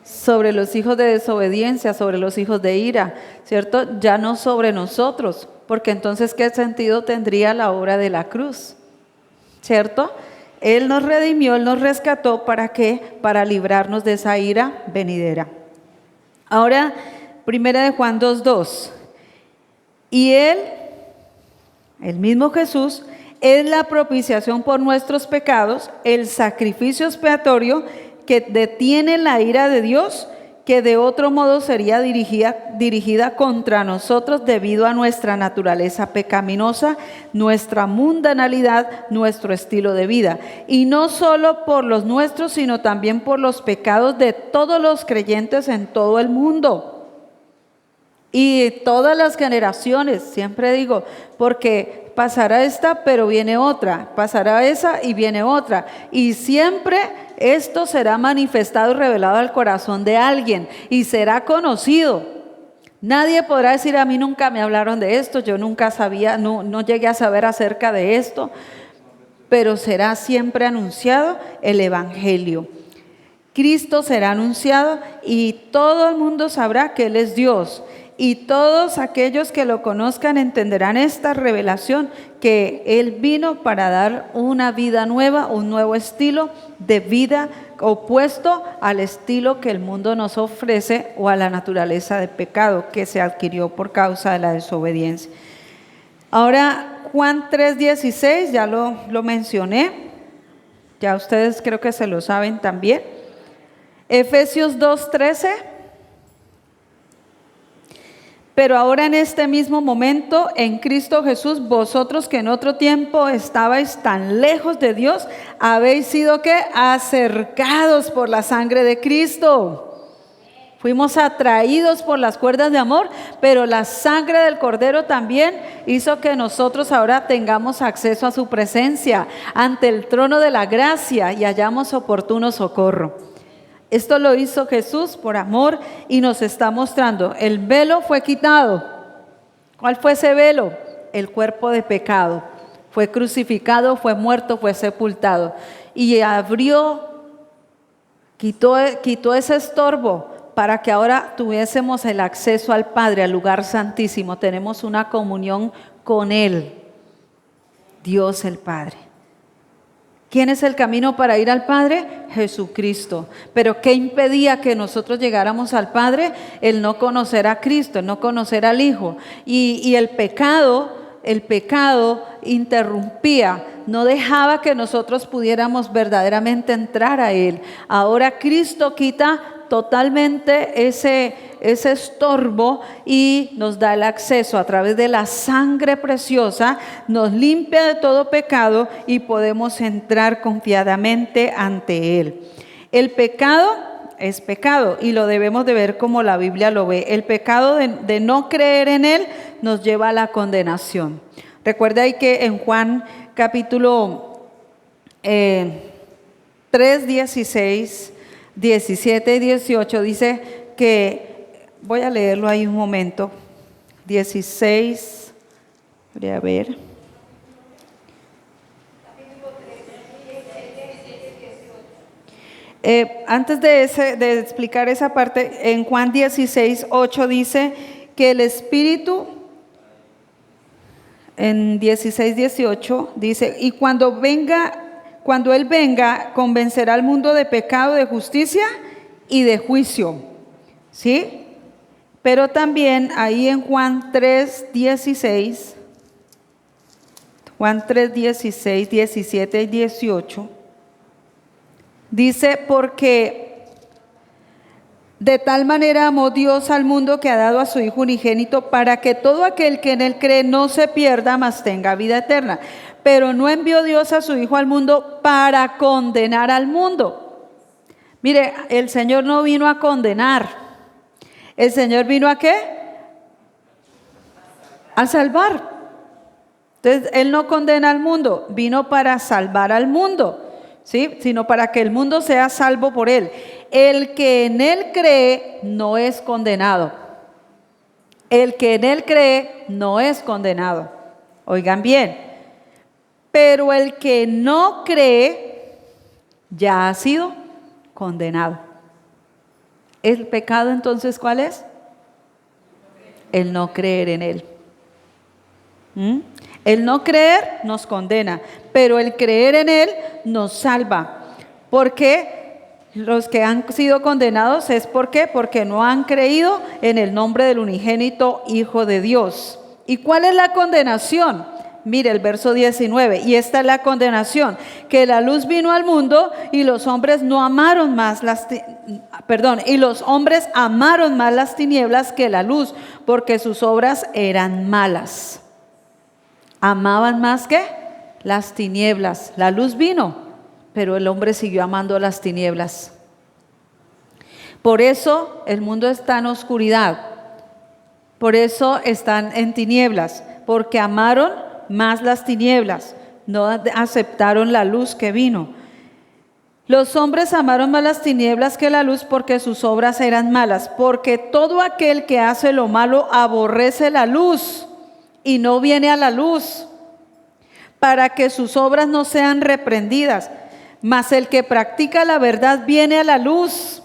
Sobre los hijos de desobediencia, sobre los hijos de ira, ¿cierto? Ya no sobre nosotros, porque entonces ¿qué sentido tendría la obra de la cruz? ¿Cierto? Él nos redimió, Él nos rescató, ¿para qué? Para librarnos de esa ira venidera. Ahora, 1 de Juan 2:2, y Él, el mismo Jesús, es la propiciación por nuestros pecados, el sacrificio expiatorio que detiene la ira de Dios, que de otro modo sería dirigida contra nosotros debido a nuestra naturaleza pecaminosa, nuestra mundanalidad, nuestro estilo de vida. Y no solo por los nuestros, sino también por los pecados de todos los creyentes en todo el mundo. Y todas las generaciones, siempre digo, porque pasará esta, pero viene otra, pasará esa y viene otra. Y siempre esto será manifestado y revelado al corazón de alguien y será conocido. Nadie podrá decir, a mí nunca me hablaron de esto, yo nunca sabía, no llegué a saber acerca de esto, pero será siempre anunciado el Evangelio. Cristo será anunciado y todo el mundo sabrá que Él es Dios. Y todos aquellos que lo conozcan entenderán esta revelación, que Él vino para dar una vida nueva, un nuevo estilo de vida opuesto al estilo que el mundo nos ofrece o a la naturaleza de pecado que se adquirió por causa de la desobediencia. Ahora, Juan 3:16, ya lo mencioné, ya ustedes creo que se lo saben también. Efesios 2:13. Pero ahora en este mismo momento, en Cristo Jesús, vosotros que en otro tiempo estabais tan lejos de Dios, habéis sido ¿qué? Acercados por la sangre de Cristo. Fuimos atraídos por las cuerdas de amor, pero la sangre del Cordero también hizo que nosotros ahora tengamos acceso a su presencia ante el trono de la gracia y hallamos oportuno socorro. Esto lo hizo Jesús por amor y nos está mostrando. El velo fue quitado. ¿Cuál fue ese velo? El cuerpo de pecado. Fue crucificado, fue muerto, fue sepultado. Y quitó ese estorbo para que ahora tuviésemos el acceso al Padre, al lugar santísimo. Tenemos una comunión con Él, Dios el Padre. ¿Quién es el camino para ir al Padre? Jesucristo. ¿Pero qué impedía que nosotros llegáramos al Padre? El no conocer a Cristo, el no conocer al Hijo. Y el pecado interrumpía, no dejaba que nosotros pudiéramos verdaderamente entrar a Él. Ahora Cristo quita totalmente ese estorbo y nos da el acceso a través de la sangre preciosa, nos limpia de todo pecado y podemos entrar confiadamente ante Él. El pecado es pecado y lo debemos de ver como la Biblia lo ve. El pecado de no creer en Él nos lleva a la condenación. Recuerda ahí que en Juan capítulo 3, 16, 17 y 18 dice que, voy a leerlo ahí un momento, 16, voy a ver. Antes de explicar esa parte, en Juan 16, 8 dice que el Espíritu, en 16, 18 dice, y cuando Él venga, convencerá al mundo de pecado, de justicia y de juicio. ¿Sí? Pero también ahí en Juan 3:16, Juan 3:16, 17 y 18, dice, porque de tal manera amó Dios al mundo que ha dado a su Hijo unigénito para que todo aquel que en Él cree no se pierda, mas tenga vida eterna. Pero no envió Dios a su Hijo al mundo para condenar al mundo. Mire, el Señor no vino a condenar. El Señor vino ¿a qué? A salvar. Entonces, Él no condena al mundo, vino para salvar al mundo, ¿sí? Sino para que el mundo sea salvo por Él. El que en Él cree no es condenado. El que en Él cree no es condenado. Oigan bien. Pero el que no cree ya ha sido condenado. ¿El pecado entonces cuál es? El no creer en Él. El no creer nos condena, pero el creer en Él nos salva. Porque los que han sido condenados es ¿por qué? Porque no han creído en el nombre del unigénito Hijo de Dios. ¿Y cuál es la condenación? Mire el verso 19, y esta es la condenación, que la luz vino al mundo y los hombres no amaron más y los hombres amaron más las tinieblas que la luz, porque sus obras eran malas. Amaban más que las tinieblas. La luz vino, pero el hombre siguió amando las tinieblas. Por eso el mundo está en oscuridad. Por eso están en tinieblas, porque amaron más las tinieblas, no aceptaron la luz que vino. Los hombres amaron más las tinieblas que la luz porque sus obras eran malas, porque todo aquel que hace lo malo aborrece la luz y no viene a la luz, para que sus obras no sean reprendidas. Mas el que practica la verdad viene a la luz.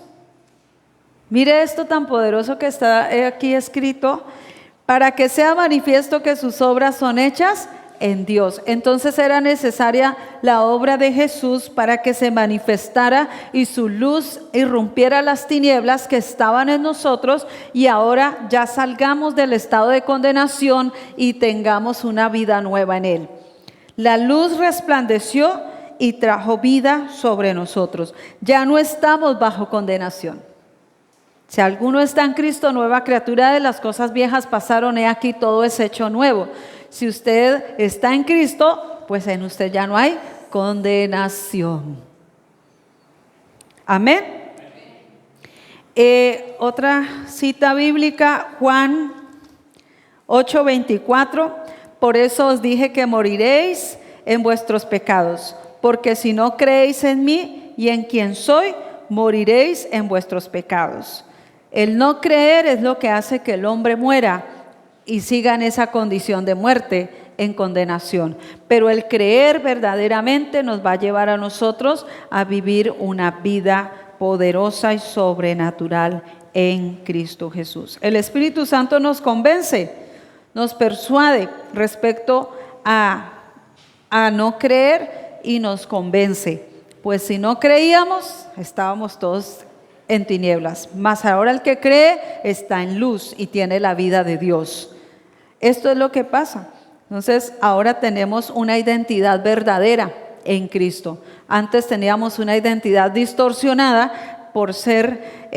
Mire esto tan poderoso que está aquí escrito, para que sea manifiesto que sus obras son hechas en Dios. Entonces era necesaria la obra de Jesús para que se manifestara y su luz irrumpiera las tinieblas que estaban en nosotros, y ahora ya salgamos del estado de condenación y tengamos una vida nueva en Él. La luz resplandeció y trajo vida sobre nosotros. Ya no estamos bajo condenación. Si alguno está en Cristo, nueva criatura, de las cosas viejas pasaron, he aquí todo es hecho nuevo. Si usted está en Cristo, pues en usted ya no hay condenación. Amén. Otra cita bíblica, Juan 8:24. Por eso os dije que moriréis en vuestros pecados, porque si no creéis en mí y en quien soy, moriréis en vuestros pecados. El no creer es lo que hace que el hombre muera y siga en esa condición de muerte, en condenación. Pero el creer verdaderamente nos va a llevar a nosotros a vivir una vida poderosa y sobrenatural en Cristo Jesús. El Espíritu Santo nos convence, nos persuade respecto a no creer y nos convence. Pues si no creíamos, estábamos todos en tinieblas, mas ahora el que cree está en luz y tiene la vida de Dios. Esto es lo que pasa. Entonces ahora tenemos una identidad verdadera en Cristo. Antes teníamos una identidad distorsionada por ser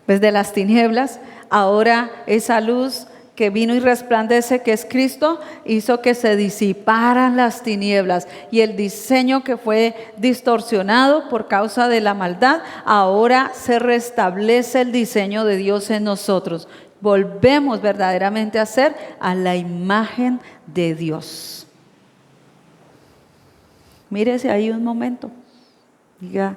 pues de las tinieblas. Ahora esa luz que vino y resplandece, que es Cristo, hizo que se disiparan las tinieblas, y el diseño que fue distorsionado por causa de la maldad, ahora se restablece el diseño de Dios en nosotros. Volvemos verdaderamente a ser a la imagen de Dios. Mírese ahí un momento. Diga,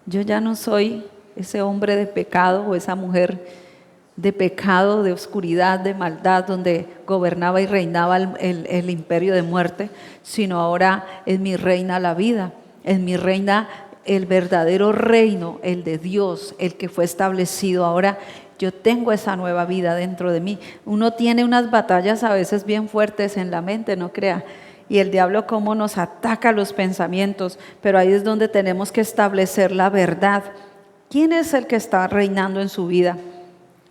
yo ya no soy ese hombre de pecado o esa mujer de pecado, de oscuridad, de maldad, donde gobernaba y reinaba el imperio de muerte, sino ahora es mi reina la vida, es mi reina el verdadero reino, el de Dios, el que fue establecido. Ahora yo tengo esa nueva vida dentro de mí. Uno tiene unas batallas a veces bien fuertes en la mente, no crea, y el diablo cómo nos ataca los pensamientos, pero ahí es donde tenemos que establecer la verdad. ¿Quién es el que está reinando en su vida?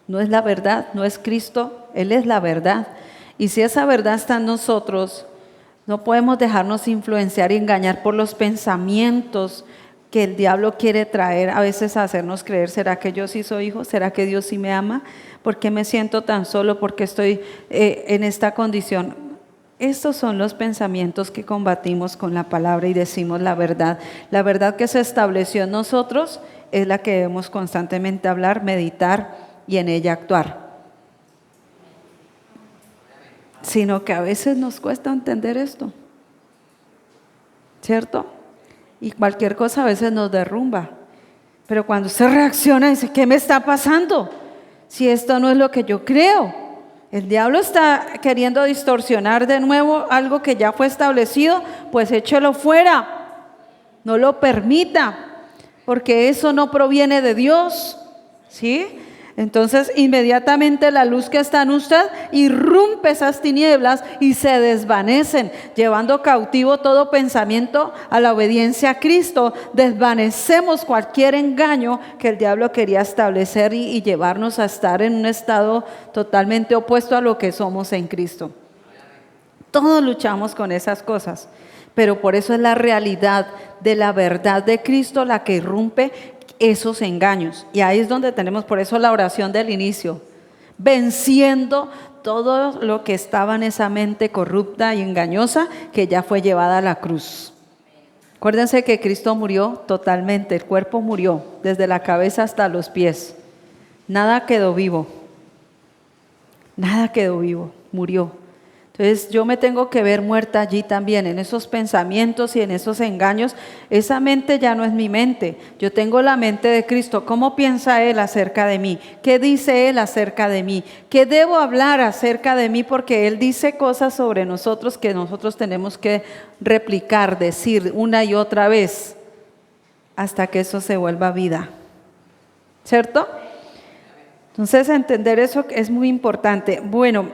No es la verdad, no es Cristo, Él es la verdad. Y si esa verdad está en nosotros, no podemos dejarnos influenciar y engañar por los pensamientos que el diablo quiere traer a veces a hacernos creer. ¿Será que yo sí soy hijo? ¿Será que Dios sí me ama? ¿Por qué me siento tan solo? ¿Por qué estoy en esta condición? Estos son los pensamientos que combatimos con la palabra y decimos la verdad. La verdad que se estableció en nosotros es la que debemos constantemente hablar, meditar y en ella actuar. Sino que a veces nos cuesta entender esto, ¿cierto? Y cualquier cosa a veces nos derrumba. Pero cuando usted reacciona y dice, ¿qué me está pasando? Si esto no es lo que yo creo. El diablo está queriendo distorsionar de nuevo algo que ya fue establecido, pues échelo fuera. No lo permita, porque eso no proviene de Dios, ¿sí? Entonces inmediatamente la luz que está en usted irrumpe esas tinieblas y se desvanecen, llevando cautivo todo pensamiento a la obediencia a Cristo. Desvanecemos cualquier engaño que el diablo quería establecer y llevarnos a estar en un estado totalmente opuesto a lo que somos en Cristo. Todos luchamos con esas cosas, pero por eso es la realidad de la verdad de Cristo la que irrumpe esos engaños. Y ahí es donde tenemos, por eso la oración del inicio, venciendo todo lo que estaba en esa mente corrupta y engañosa que ya fue llevada a la cruz. Acuérdense que Cristo murió totalmente, el cuerpo murió desde la cabeza hasta los pies. Nada quedó vivo, murió. Entonces yo me tengo que ver muerta allí también, en esos pensamientos y en esos engaños. Esa mente ya no es mi mente, yo tengo la mente de Cristo. ¿Cómo piensa Él acerca de mí? ¿Qué dice Él acerca de mí? ¿Qué debo hablar acerca de mí? Porque Él dice cosas sobre nosotros que nosotros tenemos que replicar, decir una y otra vez, hasta que eso se vuelva vida. ¿Cierto? Entonces entender eso es muy importante. Bueno,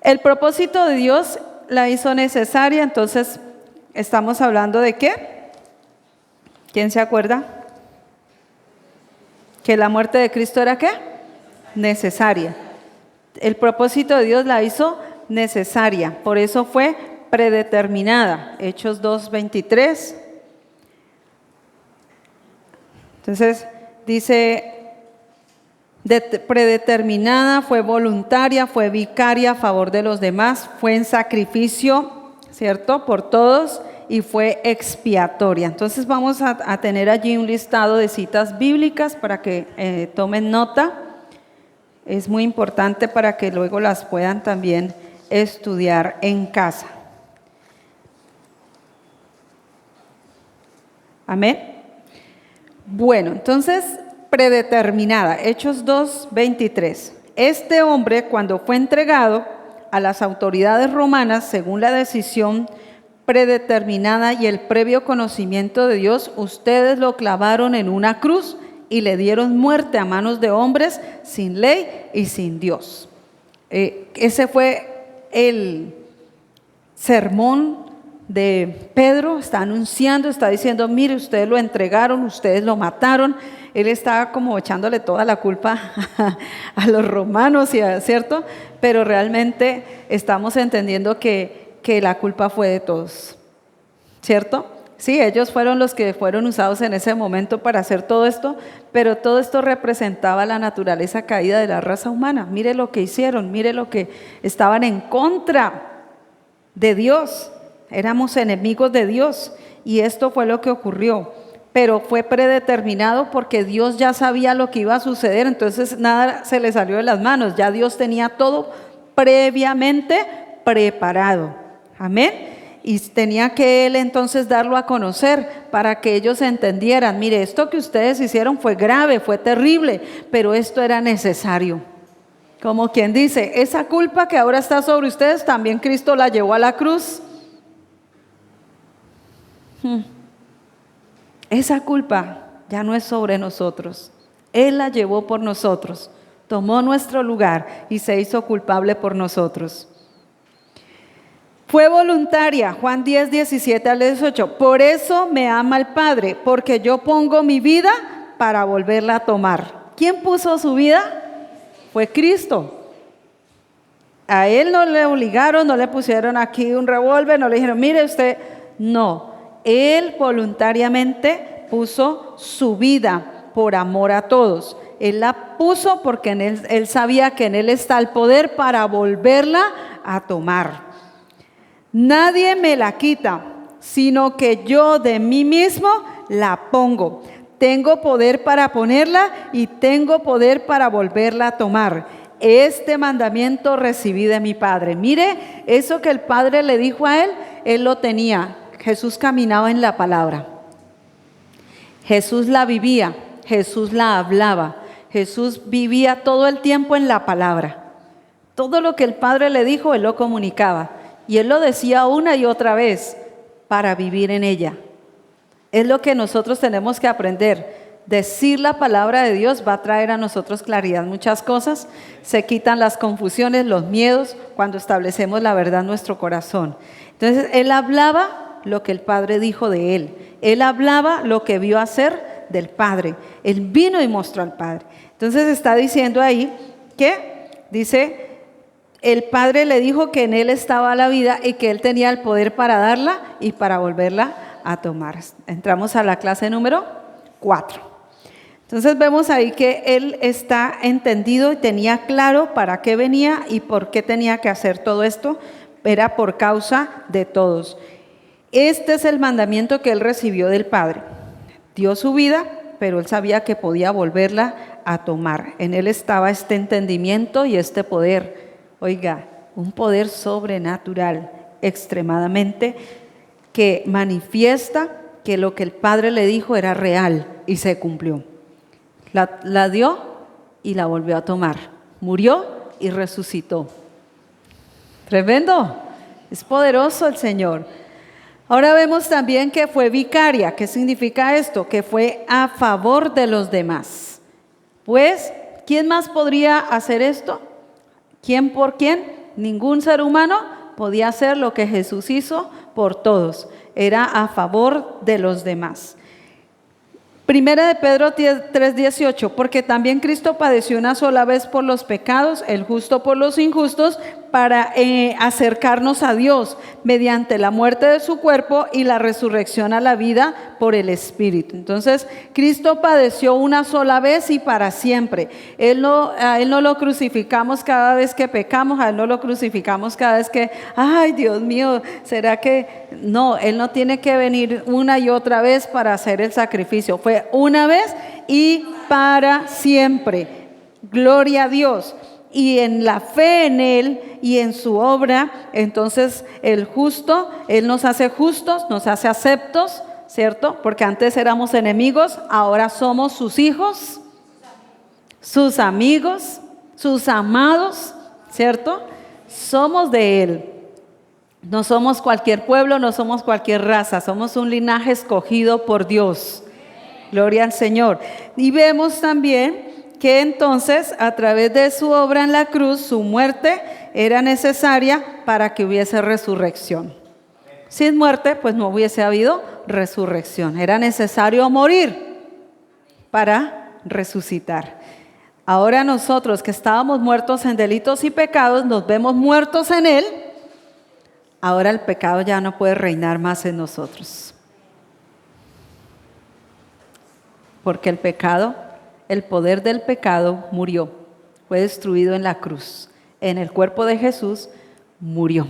el propósito de Dios la hizo necesaria, entonces estamos hablando de ¿qué? ¿Quién se acuerda? Que la muerte de Cristo era ¿qué? Necesaria. El propósito de Dios la hizo necesaria, por eso fue predeterminada. Hechos 2:23. Entonces dice, predeterminada, fue voluntaria, fue vicaria a favor de los demás, fue en sacrificio, ¿cierto? Por todos, y fue expiatoria. Entonces vamos a tener allí un listado de citas bíblicas para que tomen nota. Es muy importante para que luego las puedan también estudiar en casa. Amén. Bueno, entonces, predeterminada, Hechos 2:23. Este hombre, cuando fue entregado a las autoridades romanas, según la decisión predeterminada y el previo conocimiento de Dios, ustedes lo clavaron en una cruz y le dieron muerte a manos de hombres sin ley y sin Dios. Ese fue el sermón de Pedro. Está anunciando, está diciendo, mire, ustedes lo entregaron, ustedes lo mataron. Él estaba como echándole toda la culpa a los romanos, ¿cierto? Pero realmente estamos entendiendo que la culpa fue de todos, ¿cierto? Sí, ellos fueron los que fueron usados en ese momento para hacer todo esto, pero todo esto representaba la naturaleza caída de la raza humana. Mire lo que hicieron, mire lo que estaban en contra de Dios. Éramos enemigos de Dios y esto fue lo que ocurrió, pero fue predeterminado porque Dios ya sabía lo que iba a suceder, entonces nada se le salió de las manos, ya Dios tenía todo previamente preparado. Amén. Y tenía que Él entonces darlo a conocer para que ellos entendieran, mire, esto que ustedes hicieron fue grave, fue terrible, pero esto era necesario. Como quien dice, esa culpa que ahora está sobre ustedes, también Cristo la llevó a la cruz. Esa culpa ya no es sobre nosotros. Él la llevó por nosotros, tomó nuestro lugar y se hizo culpable por nosotros. Fue voluntaria, Juan 10:17-18. Por eso me ama el Padre, porque yo pongo mi vida para volverla a tomar. ¿Quién puso su vida? Fue Cristo. A Él no le obligaron, no le pusieron aquí un revólver, no le dijeron, mire usted, no. Él voluntariamente puso su vida por amor a todos. Él la puso porque en él sabía que en Él está el poder para volverla a tomar. Nadie me la quita, sino que yo de mí mismo la pongo. Tengo poder para ponerla y tengo poder para volverla a tomar. Este mandamiento recibí de mi Padre. Mire, eso que el Padre le dijo a Él lo tenía. Jesús caminaba en la palabra. Jesús la vivía, Jesús la hablaba. Jesús vivía todo el tiempo en la palabra. Todo lo que el Padre le dijo, Él lo comunicaba. Y Él lo decía una y otra vez para vivir en ella. Es lo que nosotros tenemos que aprender. decir la palabra de Dios va a traer a nosotros claridad en muchas cosas. Se quitan las confusiones, los miedos, cuando establecemos la verdad en nuestro corazón. Entonces, él hablaba lo que el Padre dijo de él. Él hablaba lo que vio hacer del Padre. Él vino y mostró al Padre. Entonces, está diciendo ahí que, dice, el Padre le dijo que en él estaba la vida y que él tenía el poder para darla y para volverla a tomar. Entramos a la clase número 4. Entonces vemos ahí que él está entendido y tenía claro para qué venía y por qué tenía que hacer todo esto. Era por causa de todos. Este es el mandamiento que él recibió del Padre. Dio su vida, pero él sabía que podía volverla a tomar. En él estaba este entendimiento y este poder. Oiga, un poder sobrenatural, extremadamente, que manifiesta que lo que el Padre le dijo era real y se cumplió. La dio y la volvió a tomar. Murió y resucitó. Tremendo. Es poderoso el Señor. Ahora vemos también que fue vicaria. ¿Qué significa esto? Que fue a favor de los demás. Pues, ¿quién más podría hacer esto? ¿Quién por quién? Ningún ser humano podía hacer lo que Jesús hizo por todos. Era a favor de los demás. Primera de Pedro 3:18, porque también Cristo padeció una sola vez por los pecados, el justo por los injustos, para acercarnos a Dios mediante la muerte de su cuerpo y la resurrección a la vida por el Espíritu. Entonces, Cristo padeció una sola vez y para siempre. A Él no lo crucificamos cada vez que pecamos, a Él no lo crucificamos cada vez que, ay Dios mío, ¿será que? No, Él no tiene que venir una y otra vez para hacer el sacrificio. Fue una vez y para siempre. Gloria a Dios. Y en la fe en Él y en su obra, entonces el justo, Él nos hace justos, nos hace aceptos, ¿cierto? Porque antes éramos enemigos, ahora somos sus hijos, sus amigos, sus amados, ¿cierto? Somos de Él. No somos cualquier pueblo, no somos cualquier raza, somos un linaje escogido por Dios. Gloria al Señor. Y vemos también que entonces a través de su obra en la cruz, su muerte era necesaria para que hubiese resurrección. Sin muerte, pues no hubiese habido resurrección. Era necesario morir para resucitar. Ahora nosotros que estábamos muertos en delitos y pecados, nos vemos muertos en Él. Ahora el pecado ya no puede reinar más en nosotros. Porque el poder del pecado murió, fue destruido en la cruz. En el cuerpo de Jesús murió.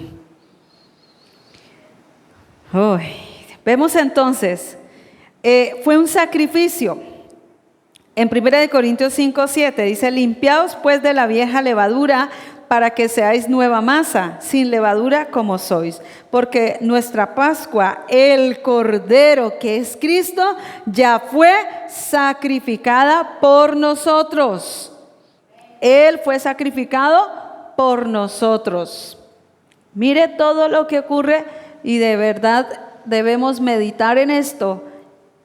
Vemos entonces, fue un sacrificio. En 1 Corintios 5:7 dice, limpiaos pues de la vieja levadura para que seáis nueva masa, sin levadura como sois. Porque nuestra Pascua, el Cordero que es Cristo, ya fue sacrificada por nosotros. Él fue sacrificado por nosotros. Mire todo lo que ocurre y de verdad debemos meditar en esto,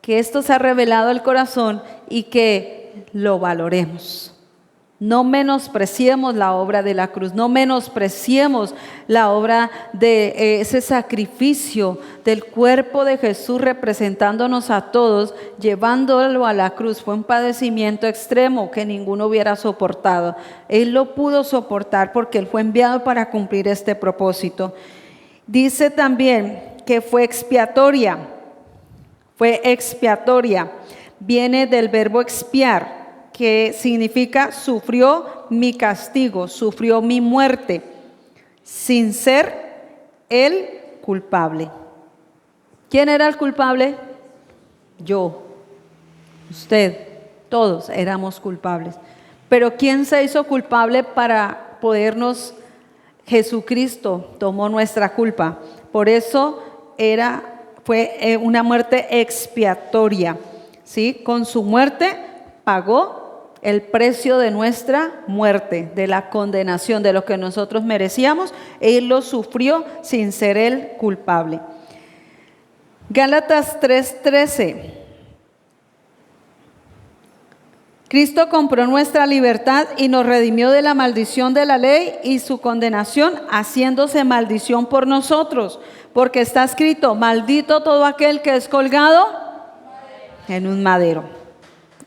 que esto se ha revelado al corazón y que lo valoremos. No menospreciemos la obra de la cruz, no menospreciemos la obra de ese sacrificio del cuerpo de Jesús representándonos a todos, llevándolo a la cruz. Fue un padecimiento extremo que ninguno hubiera soportado. Él lo pudo soportar porque Él fue enviado para cumplir este propósito. Dice también que fue expiatoria. Fue expiatoria. Viene del verbo expiar, que significa sufrió mi castigo, sufrió mi muerte, sin ser el culpable. ¿Quién era el culpable? Yo, usted, todos éramos culpables. Pero ¿quién se hizo culpable para podernos? Jesucristo tomó nuestra culpa. Por eso fue una muerte expiatoria, ¿sí? Con su muerte pagó el precio de nuestra muerte, de la condenación, de lo que nosotros merecíamos. Él lo sufrió sin ser él culpable. Gálatas 3:13. Cristo compró nuestra libertad y nos redimió de la maldición de la ley y su condenación, haciéndose maldición por nosotros, porque está escrito: maldito todo aquel que es colgado en un madero.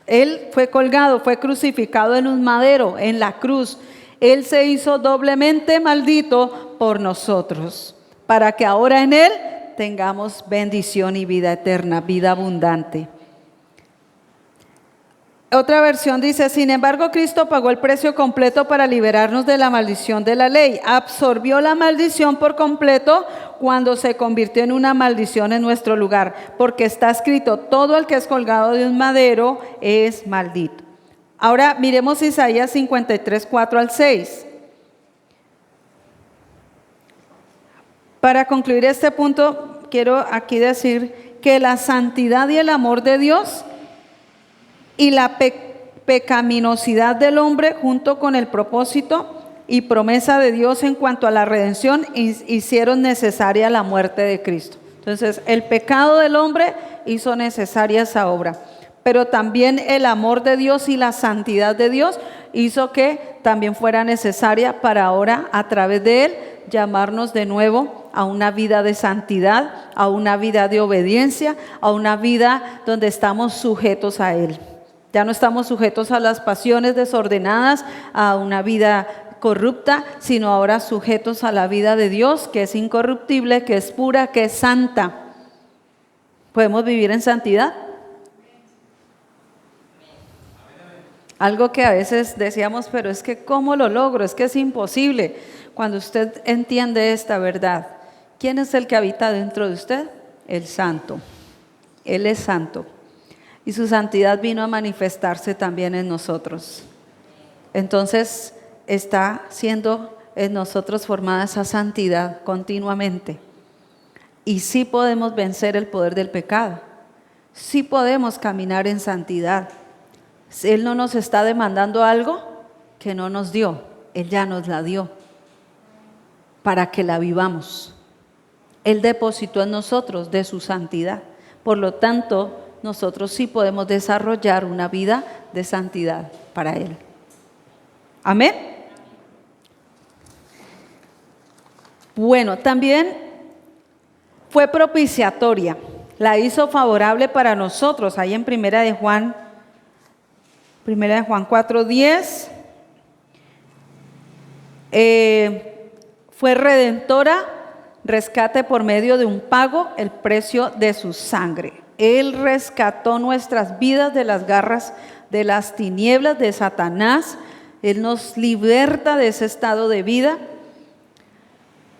Él fue colgado, fue crucificado en un madero, en la cruz. Él se hizo doblemente maldito por nosotros, para que ahora en Él tengamos bendición y vida eterna, vida abundante. Otra versión dice: sin embargo, Cristo pagó el precio completo para liberarnos de la maldición de la ley. Absorbió la maldición por completo cuando se convirtió en una maldición en nuestro lugar, porque está escrito: todo el que es colgado de un madero es maldito. Ahora miremos Isaías 53, 4 al 6. Para concluir este punto, quiero aquí decir que la santidad y el amor de Dios y la pecaminosidad del hombre, junto con el propósito y promesa de Dios en cuanto a la redención, hicieron necesaria la muerte de Cristo. Entonces, el pecado del hombre hizo necesaria esa obra, pero también el amor de Dios y la santidad de Dios hizo que también fuera necesaria para ahora, a través de Él, llamarnos de nuevo a una vida de santidad, a una vida de obediencia, a una vida donde estamos sujetos a Él. Ya no estamos sujetos a las pasiones desordenadas, a una vida corrupta, sino ahora sujetos a la vida de Dios, que es incorruptible, que es pura, que es santa. ¿Podemos vivir en santidad? Algo que a veces decíamos, pero es que ¿cómo lo logro? Es que es imposible. Cuando usted entiende esta verdad, ¿quién es el que habita dentro de usted? El santo. Él es santo. Y su santidad vino a manifestarse también en nosotros. Entonces está siendo en nosotros formada esa santidad continuamente. Y sí podemos vencer el poder del pecado. Sí podemos caminar en santidad. Él no nos está demandando algo que no nos dio. Él ya nos la dio para que la vivamos. Él depositó en nosotros de su santidad. Por lo tanto, nosotros sí podemos desarrollar una vida de santidad para Él. Amén. Bueno, también fue propiciatoria. La hizo favorable para nosotros. Ahí en Primera de Juan 4:10. Fue redentora, rescate por medio de un pago, el precio de su sangre. Él rescató nuestras vidas de las garras de las tinieblas de Satanás. Él nos liberta de ese estado de vida.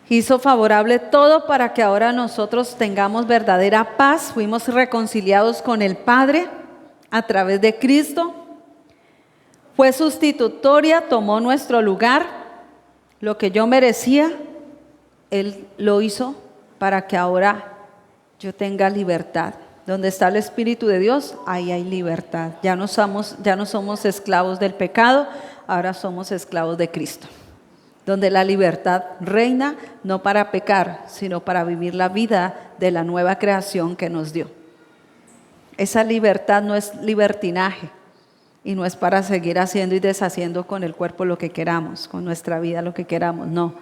Hizo favorable todo para que ahora nosotros tengamos verdadera paz. Fuimos reconciliados con el Padre a través de Cristo. Fue sustitutoria, tomó nuestro lugar. Lo que yo merecía, Él lo hizo para que ahora yo tenga libertad. Donde está el Espíritu de Dios, ahí hay libertad. Ya no somos esclavos del pecado, ahora somos esclavos de Cristo. Donde la libertad reina, no para pecar, sino para vivir la vida de la nueva creación que nos dio. Esa libertad no es libertinaje y no es para seguir haciendo y deshaciendo con el cuerpo lo que queramos, con nuestra vida lo que queramos, no.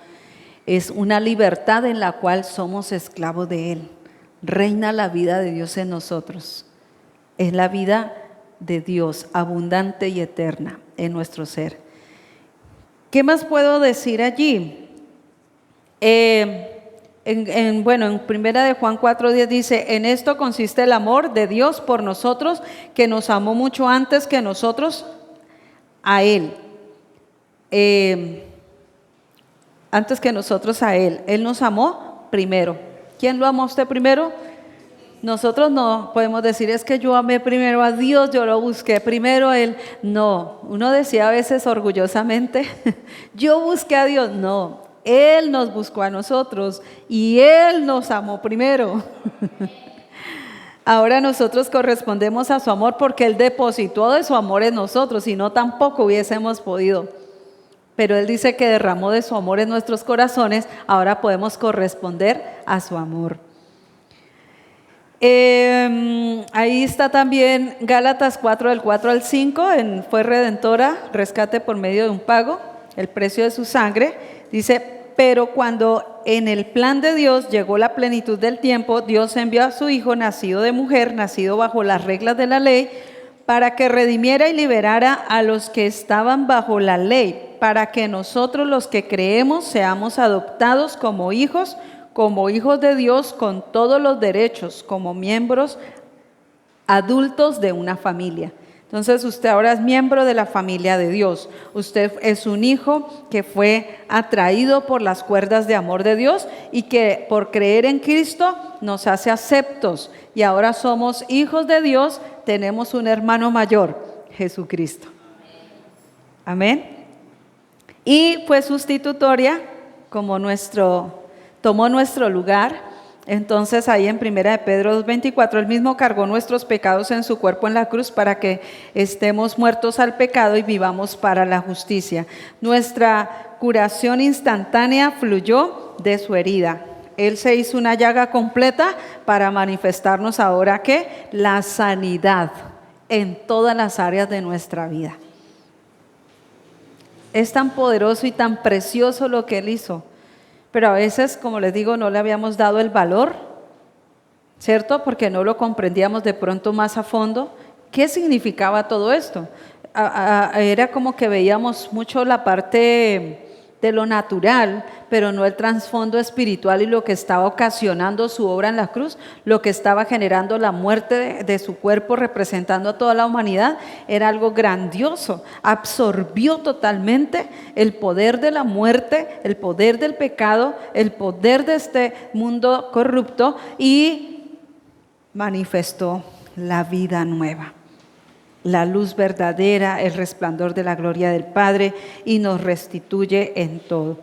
Es una libertad en la cual somos esclavos de Él. Reina la vida de Dios en nosotros. Es la vida de Dios, abundante y eterna en nuestro ser. ¿Qué más puedo decir allí? En Primera de Juan 4:10 dice: en esto consiste el amor de Dios por nosotros, que nos amó mucho antes que nosotros a Él. Antes que nosotros a Él. Él nos amó primero. ¿Quién lo amó a usted primero? Nosotros no podemos decir, es que yo amé primero a Dios, yo lo busqué primero a Él. No, uno decía a veces orgullosamente, yo busqué a Dios. No, Él nos buscó a nosotros y Él nos amó primero. Ahora nosotros correspondemos a su amor porque Él depositó de su amor en nosotros, si no tampoco hubiésemos podido. Pero Él dice que derramó de su amor en nuestros corazones, ahora podemos corresponder a su amor. Ahí está también Gálatas 4, del 4 al 5, fue redentora, rescate por medio de un pago, el precio de su sangre. Dice, pero cuando en el plan de Dios llegó la plenitud del tiempo, Dios envió a su Hijo, nacido de mujer, nacido bajo las reglas de la ley, para que redimiera y liberara a los que estaban bajo la ley, para que nosotros los que creemos seamos adoptados como hijos de Dios, con todos los derechos, como miembros adultos de una familia. Entonces usted ahora es miembro de la familia de Dios. Usted es un hijo que fue atraído por las cuerdas de amor de Dios y que por creer en Cristo nos hace aceptos. Y ahora somos hijos de Dios, tenemos un hermano mayor, Jesucristo. Amén. Y fue sustitutoria, como tomó nuestro lugar. Entonces ahí en 1 de Pedro 2:24, él mismo cargó nuestros pecados en su cuerpo en la cruz para que estemos muertos al pecado y vivamos para la justicia. Nuestra curación instantánea fluyó de su herida. Él se hizo una llaga completa para manifestarnos ahora ¿qué? La sanidad en todas las áreas de nuestra vida. Es tan poderoso y tan precioso lo que él hizo. Pero a veces, como les digo, no le habíamos dado el valor, ¿cierto? Porque no lo comprendíamos de pronto más a fondo. ¿Qué significaba todo esto? Era como que veíamos mucho la parte de lo natural, pero no el trasfondo espiritual y lo que estaba ocasionando su obra en la cruz, lo que estaba generando la muerte de su cuerpo, representando a toda la humanidad, era algo grandioso. Absorbió totalmente el poder de la muerte, el poder del pecado, el poder de este mundo corrupto y manifestó la vida nueva, la luz verdadera, el resplandor de la gloria del Padre, y nos restituye en todo.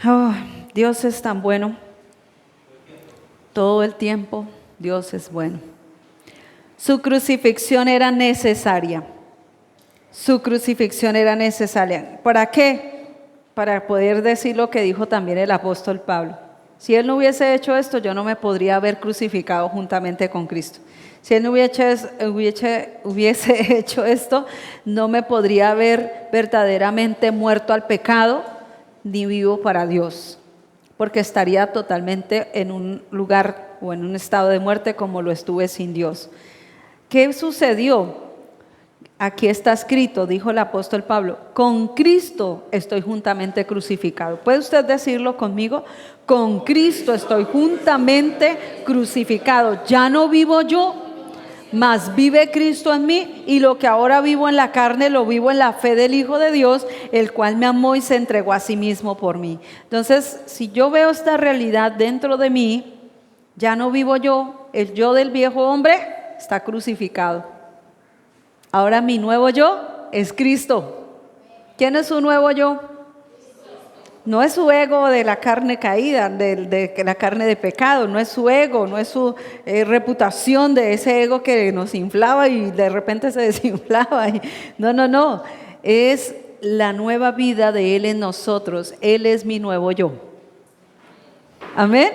Oh, Dios es tan bueno. Todo el tiempo Dios es bueno. Su crucifixión era necesaria. Su crucifixión era necesaria. ¿Para qué? Para poder decir lo que dijo también el apóstol Pablo. Si él no hubiese hecho esto, yo no me podría haber crucificado juntamente con Cristo. Si él no hubiese hecho esto, no me podría haber verdaderamente muerto al pecado, ni vivo para Dios, porque estaría totalmente en un lugar o en un estado de muerte como lo estuve sin Dios. ¿Qué sucedió? Aquí está escrito, dijo el apóstol Pablo, con Cristo estoy juntamente crucificado. ¿Puede usted decirlo conmigo? Con Cristo estoy juntamente crucificado. Ya no vivo yo, mas vive Cristo en mí, y lo que ahora vivo en la carne lo vivo en la fe del Hijo de Dios, el cual me amó y se entregó a sí mismo por mí. Entonces, si yo veo esta realidad dentro de mí, ya no vivo yo, el yo del viejo hombre está crucificado. Ahora mi nuevo yo es Cristo. ¿Quién es su nuevo yo? No es su ego de la carne caída, de la carne de pecado, no es su ego, no es su reputación de ese ego que nos inflaba y de repente se desinflaba. No, es la nueva vida de Él en nosotros. Él es mi nuevo yo. Amén.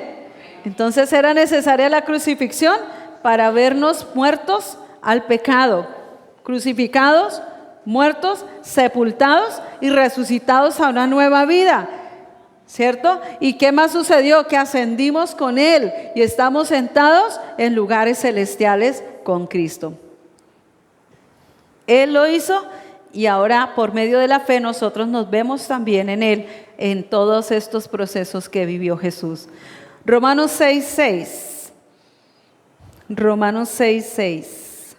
Entonces era necesaria la crucifixión para vernos muertos al pecado, crucificados, muertos, sepultados y resucitados a una nueva vida. ¿Cierto? ¿Y qué más sucedió? Que ascendimos con Él y estamos sentados en lugares celestiales con Cristo. Él lo hizo y ahora por medio de la fe nosotros nos vemos también en Él, en todos estos procesos que vivió Jesús. Romanos 6:6. Romanos 6:6.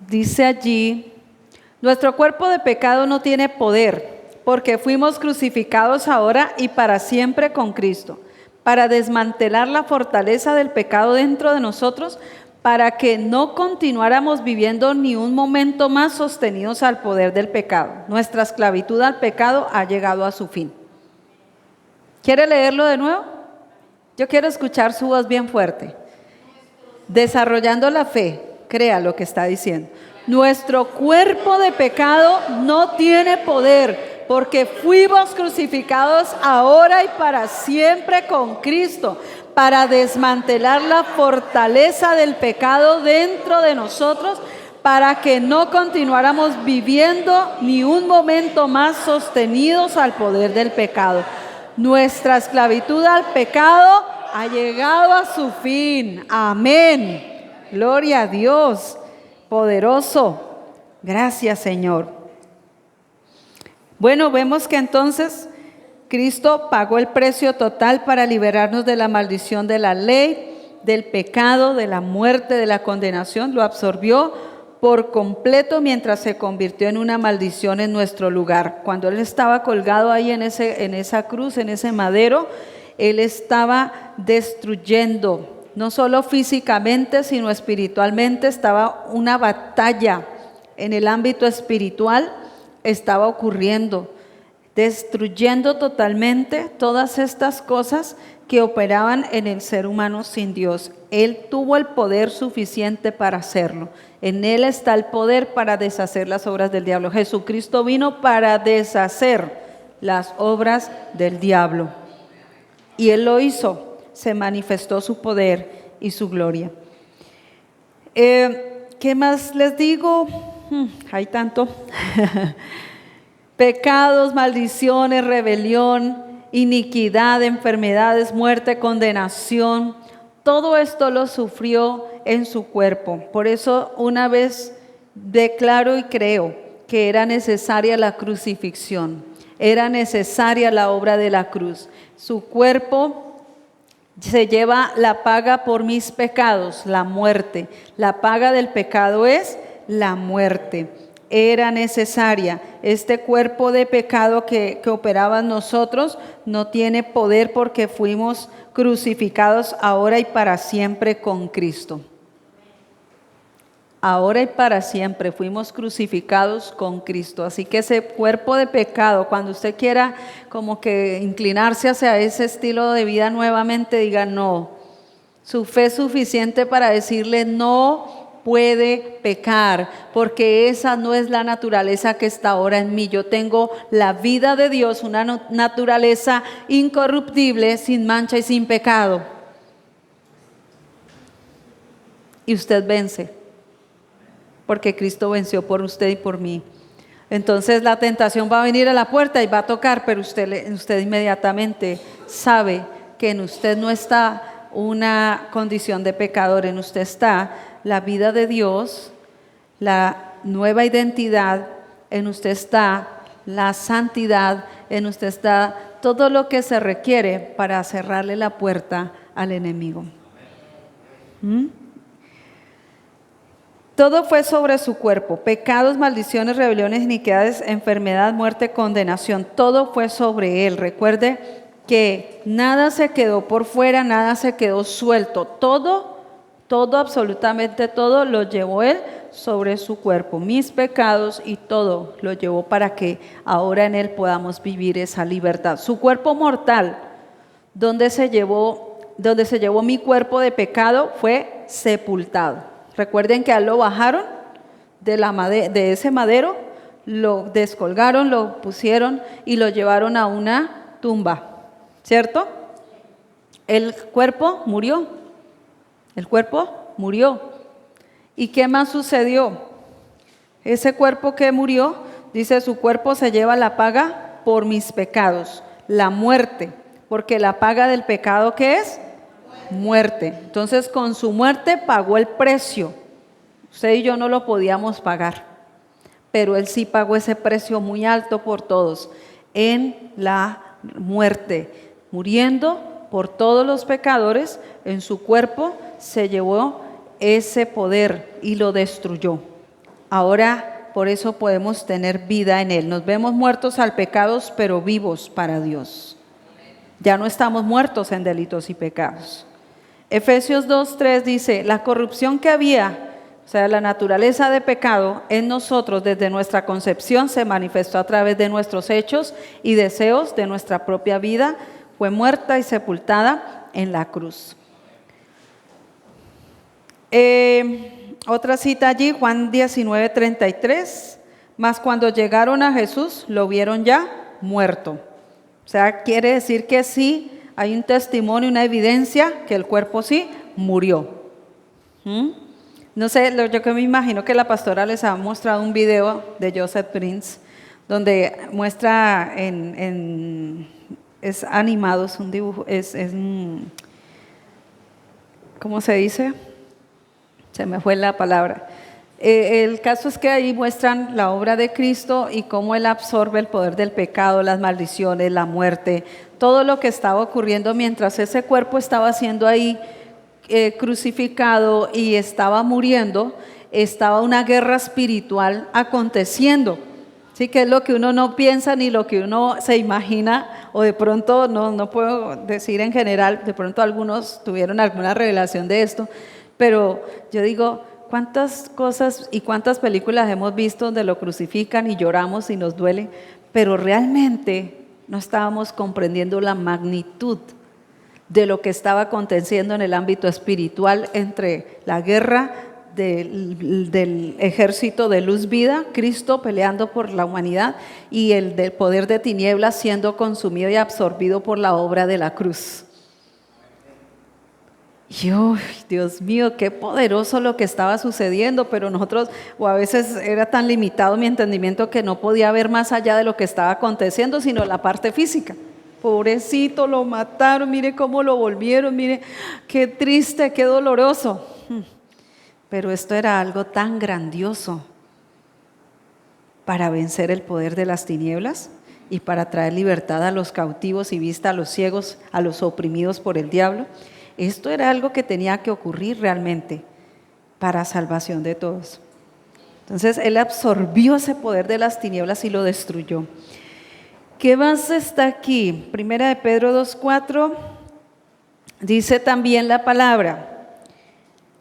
Dice allí, nuestro cuerpo de pecado no tiene poder, porque fuimos crucificados ahora y para siempre con Cristo, para desmantelar la fortaleza del pecado dentro de nosotros, para que no continuáramos viviendo ni un momento más sostenidos al poder del pecado. Nuestra esclavitud al pecado ha llegado a su fin. ¿Quiere leerlo de nuevo? Yo quiero escuchar su voz bien fuerte. Desarrollando la fe, crea lo que está diciendo. Nuestro cuerpo de pecado no tiene poder, porque fuimos crucificados ahora y para siempre con Cristo, para desmantelar la fortaleza del pecado dentro de nosotros, para que no continuáramos viviendo ni un momento más sostenidos al poder del pecado. Nuestra esclavitud al pecado ha llegado a su fin. Amén. Gloria a Dios. Poderoso. Gracias, Señor. Bueno, vemos que entonces Cristo pagó el precio total para liberarnos de la maldición de la ley, del pecado, de la muerte, de la condenación. Lo absorbió por completo mientras se convirtió en una maldición en nuestro lugar. Cuando Él estaba colgado ahí en esa cruz, en ese madero, Él estaba destruyendo, no solo físicamente, sino espiritualmente. Estaba una batalla en el ámbito espiritual, estaba ocurriendo, destruyendo totalmente todas estas cosas que operaban en el ser humano sin Dios. Él tuvo el poder suficiente para hacerlo. En Él está el poder para deshacer las obras del diablo. Jesucristo vino para deshacer las obras del diablo. Y Él lo hizo. Se manifestó su poder y su gloria. ¿Qué más les digo? Hay tanto. Pecados, maldiciones, rebelión, iniquidad, enfermedades, muerte, condenación. Todo esto lo sufrió en su cuerpo. Por eso una vez declaro y creo que era necesaria la crucifixión. Era necesaria la obra de la cruz. Su cuerpo se lleva la paga por mis pecados, la muerte. La paga del pecado es la muerte. Era necesaria. Este cuerpo de pecado que operaba en nosotros no tiene poder porque fuimos crucificados ahora y para siempre con Cristo. Ahora y para siempre fuimos crucificados con Cristo. Así que ese cuerpo de pecado, cuando usted quiera como que inclinarse hacia ese estilo de vida nuevamente, diga no. Su fe es suficiente para decirle no puede pecar, porque esa no es la naturaleza que está ahora en mí. Yo tengo la vida de Dios, una naturaleza incorruptible, sin mancha y sin pecado. Y usted vence, porque Cristo venció por usted y por mí. Entonces la tentación va a venir a la puerta y va a tocar, pero usted inmediatamente sabe que en usted no está una condición de pecador, en usted está la vida de Dios, la nueva identidad, en usted está la santidad, en usted está todo lo que se requiere para cerrarle la puerta al enemigo. Todo fue sobre su cuerpo: pecados, maldiciones, rebeliones, iniquidades, enfermedad, muerte, condenación. Todo fue sobre Él. Recuerde que nada se quedó por fuera, nada se quedó suelto. Todo, absolutamente todo lo llevó Él sobre su cuerpo. Mis pecados y todo lo llevó para que ahora en Él podamos vivir esa libertad. Su cuerpo mortal, donde se llevó mi cuerpo de pecado, fue sepultado. Recuerden que a él lo bajaron de ese madero, lo descolgaron, lo pusieron y lo llevaron a una tumba, ¿cierto? El cuerpo murió. ¿Y qué más sucedió? Ese cuerpo que murió, dice, su cuerpo se lleva la paga por mis pecados, la muerte, porque la paga del pecado, ¿qué es? Muerte. Entonces con su muerte pagó el precio. Usted y yo no lo podíamos pagar, pero Él sí pagó ese precio muy alto por todos, en la muerte, muriendo por todos los pecadores. En su cuerpo se llevó ese poder y lo destruyó. Ahora por eso podemos tener vida en Él. Nos vemos muertos al pecado, pero vivos para Dios. Ya no estamos muertos en delitos y pecados. Efesios 2:3 dice, la corrupción que había, o sea, la naturaleza de pecado en nosotros desde nuestra concepción se manifestó a través de nuestros hechos y deseos de nuestra propia vida, fue muerta y sepultada en la cruz. Otra cita allí, Juan 19:33, mas cuando llegaron a Jesús lo vieron ya muerto. O sea, quiere decir que sí hay un testimonio, una evidencia que el cuerpo sí murió. No sé, yo que me imagino que la pastora les ha mostrado un video de Joseph Prince, donde muestra es animado, es un dibujo, ¿cómo se dice? Se me fue la palabra. El caso es que ahí muestran la obra de Cristo y cómo Él absorbe el poder del pecado, las maldiciones, la muerte, todo lo que estaba ocurriendo mientras ese cuerpo estaba siendo ahí crucificado y estaba muriendo. Estaba una guerra espiritual aconteciendo. Sí, que es lo que uno no piensa ni lo que uno se imagina, o de pronto, no puedo decir en general, de pronto algunos tuvieron alguna revelación de esto, pero yo digo, ¿cuántas cosas y cuántas películas hemos visto donde lo crucifican y lloramos y nos duele? Pero realmente no estábamos comprendiendo la magnitud de lo que estaba aconteciendo en el ámbito espiritual entre la guerra del ejército de luz vida, Cristo peleando por la humanidad, y el del poder de tinieblas siendo consumido y absorbido por la obra de la cruz. Y Dios mío, qué poderoso lo que estaba sucediendo, pero nosotros, o a veces era tan limitado mi entendimiento que no podía ver más allá de lo que estaba aconteciendo, sino la parte física. Pobrecito, lo mataron, mire cómo lo volvieron, mire qué triste, qué doloroso. Pero esto era algo tan grandioso para vencer el poder de las tinieblas y para traer libertad a los cautivos y vista a los ciegos, a los oprimidos por el diablo. Esto era algo que tenía que ocurrir realmente para salvación de todos. Entonces Él absorbió ese poder de las tinieblas y lo destruyó. ¿Qué más está aquí? Primera de Pedro 2:4 dice también la palabra: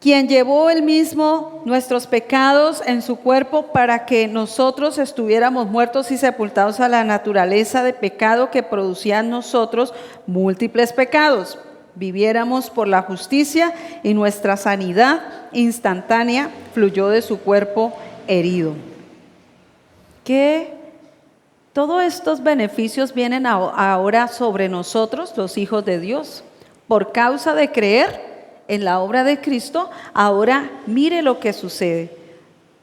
quien llevó él mismo nuestros pecados en su cuerpo para que nosotros estuviéramos muertos y sepultados a la naturaleza de pecado que producía en nosotros múltiples pecados, viviéramos por la justicia, y nuestra sanidad instantánea fluyó de su cuerpo herido. Que todos estos beneficios vienen ahora sobre nosotros, los hijos de Dios, por causa de creer en la obra de Cristo. Ahora mire lo que sucede.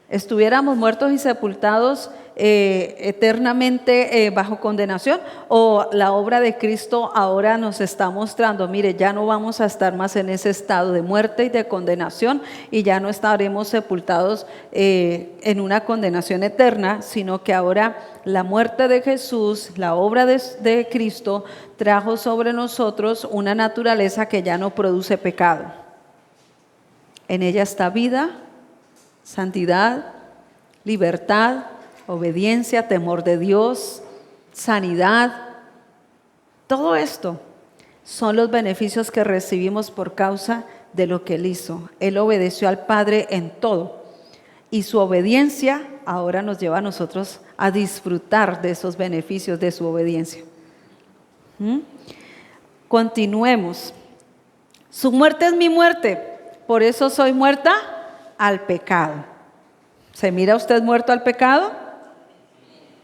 Estuviéramos muertos y sepultados eternamente bajo condenación, o la obra de Cristo ahora nos está mostrando, mire, ya no vamos a estar más en ese estado de muerte y de condenación, y ya no estaremos sepultados en una condenación eterna, sino que ahora la muerte de Jesús, la obra de Cristo trajo sobre nosotros una naturaleza que ya no produce pecado. En ella está vida, santidad, libertad, obediencia, temor de Dios, sanidad. Todo esto son los beneficios que recibimos por causa de lo que Él hizo. Él obedeció al Padre en todo, y su obediencia ahora nos lleva a nosotros a disfrutar de esos beneficios de su obediencia. Continuemos. Su muerte es mi muerte, por eso soy muerta al pecado. ¿Se mira usted muerto al pecado?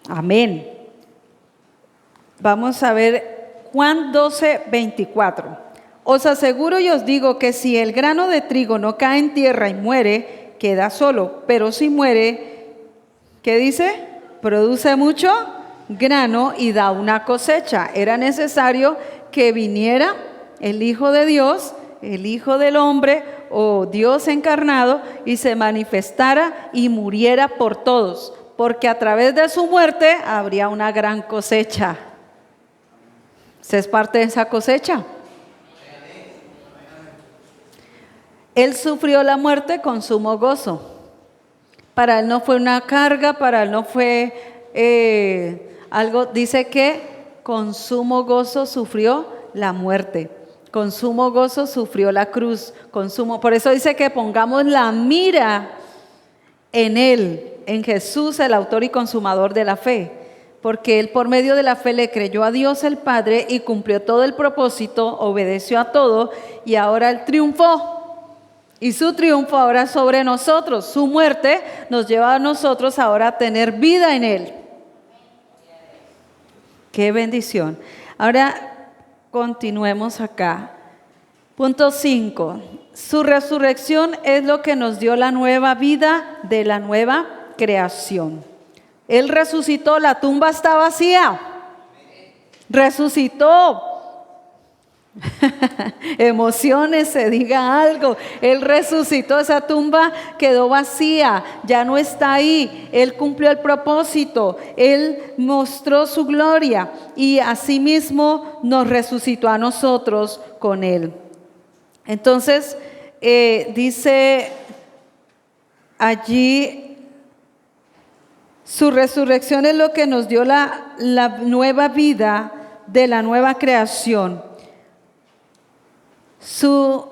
Amén. Vamos a ver Juan 12:24. Os aseguro y os digo que si el grano de trigo no cae en tierra y muere, queda solo, pero si muere, ¿qué dice? Produce mucho grano y da una cosecha. Era necesario que viniera el Hijo de Dios, el Hijo del hombre, o Dios encarnado, y se manifestara y muriera por todos, porque a través de su muerte habría una gran cosecha. ¿Usted es parte de esa cosecha? Él sufrió la muerte con sumo gozo. Para Él no fue una carga, para Él no fue algo, dice que con sumo gozo sufrió la muerte. Con sumo gozo sufrió la cruz. Por eso dice que pongamos la mira en Él, en Jesús, el autor y consumador de la fe, porque Él por medio de la fe le creyó a Dios el Padre y cumplió todo el propósito, obedeció a todo, y ahora Él triunfó. Y su triunfo ahora sobre nosotros, su muerte nos lleva a nosotros ahora a tener vida en Él. ¡Qué bendición! Ahora, continuemos acá. Punto 5. Su resurrección es lo que nos dio la nueva vida de la nueva creación. Él resucitó, la tumba está vacía. Resucitó. Emociones, se diga algo. Él resucitó, esa tumba quedó vacía, ya no está ahí. Él cumplió el propósito, Él mostró su gloria y asimismo nos resucitó a nosotros con Él. Entonces, dice allí, su resurrección es lo que nos dio la nueva vida de la nueva creación. Su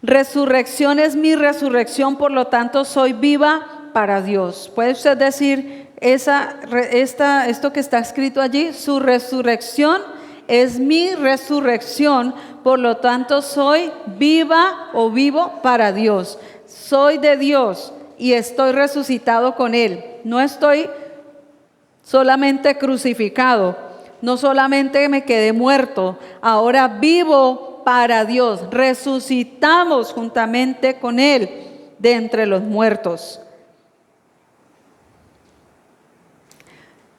resurrección es mi resurrección, por lo tanto soy viva para Dios. ¿Puede usted decir esto que está escrito allí? Su resurrección es mi resurrección, por lo tanto soy viva o vivo para Dios. Soy de Dios y estoy resucitado con Él. No estoy solamente crucificado, no solamente me quedé muerto, ahora vivo para Dios. Resucitamos juntamente con Él de entre los muertos.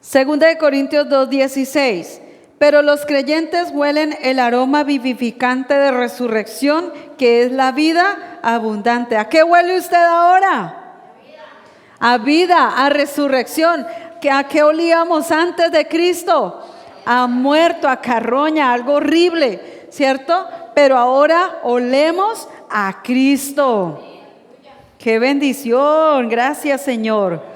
Segunda de Corintios 2:16. Pero los creyentes huelen el aroma vivificante de resurrección, que es la vida abundante. ¿A qué huele usted ahora? A vida, a resurrección. ¿A qué olíamos antes de Cristo? A muerto, a carroña, algo horrible, ¿cierto? Pero ahora olemos a Cristo. ¡Qué bendición! Gracias, Señor.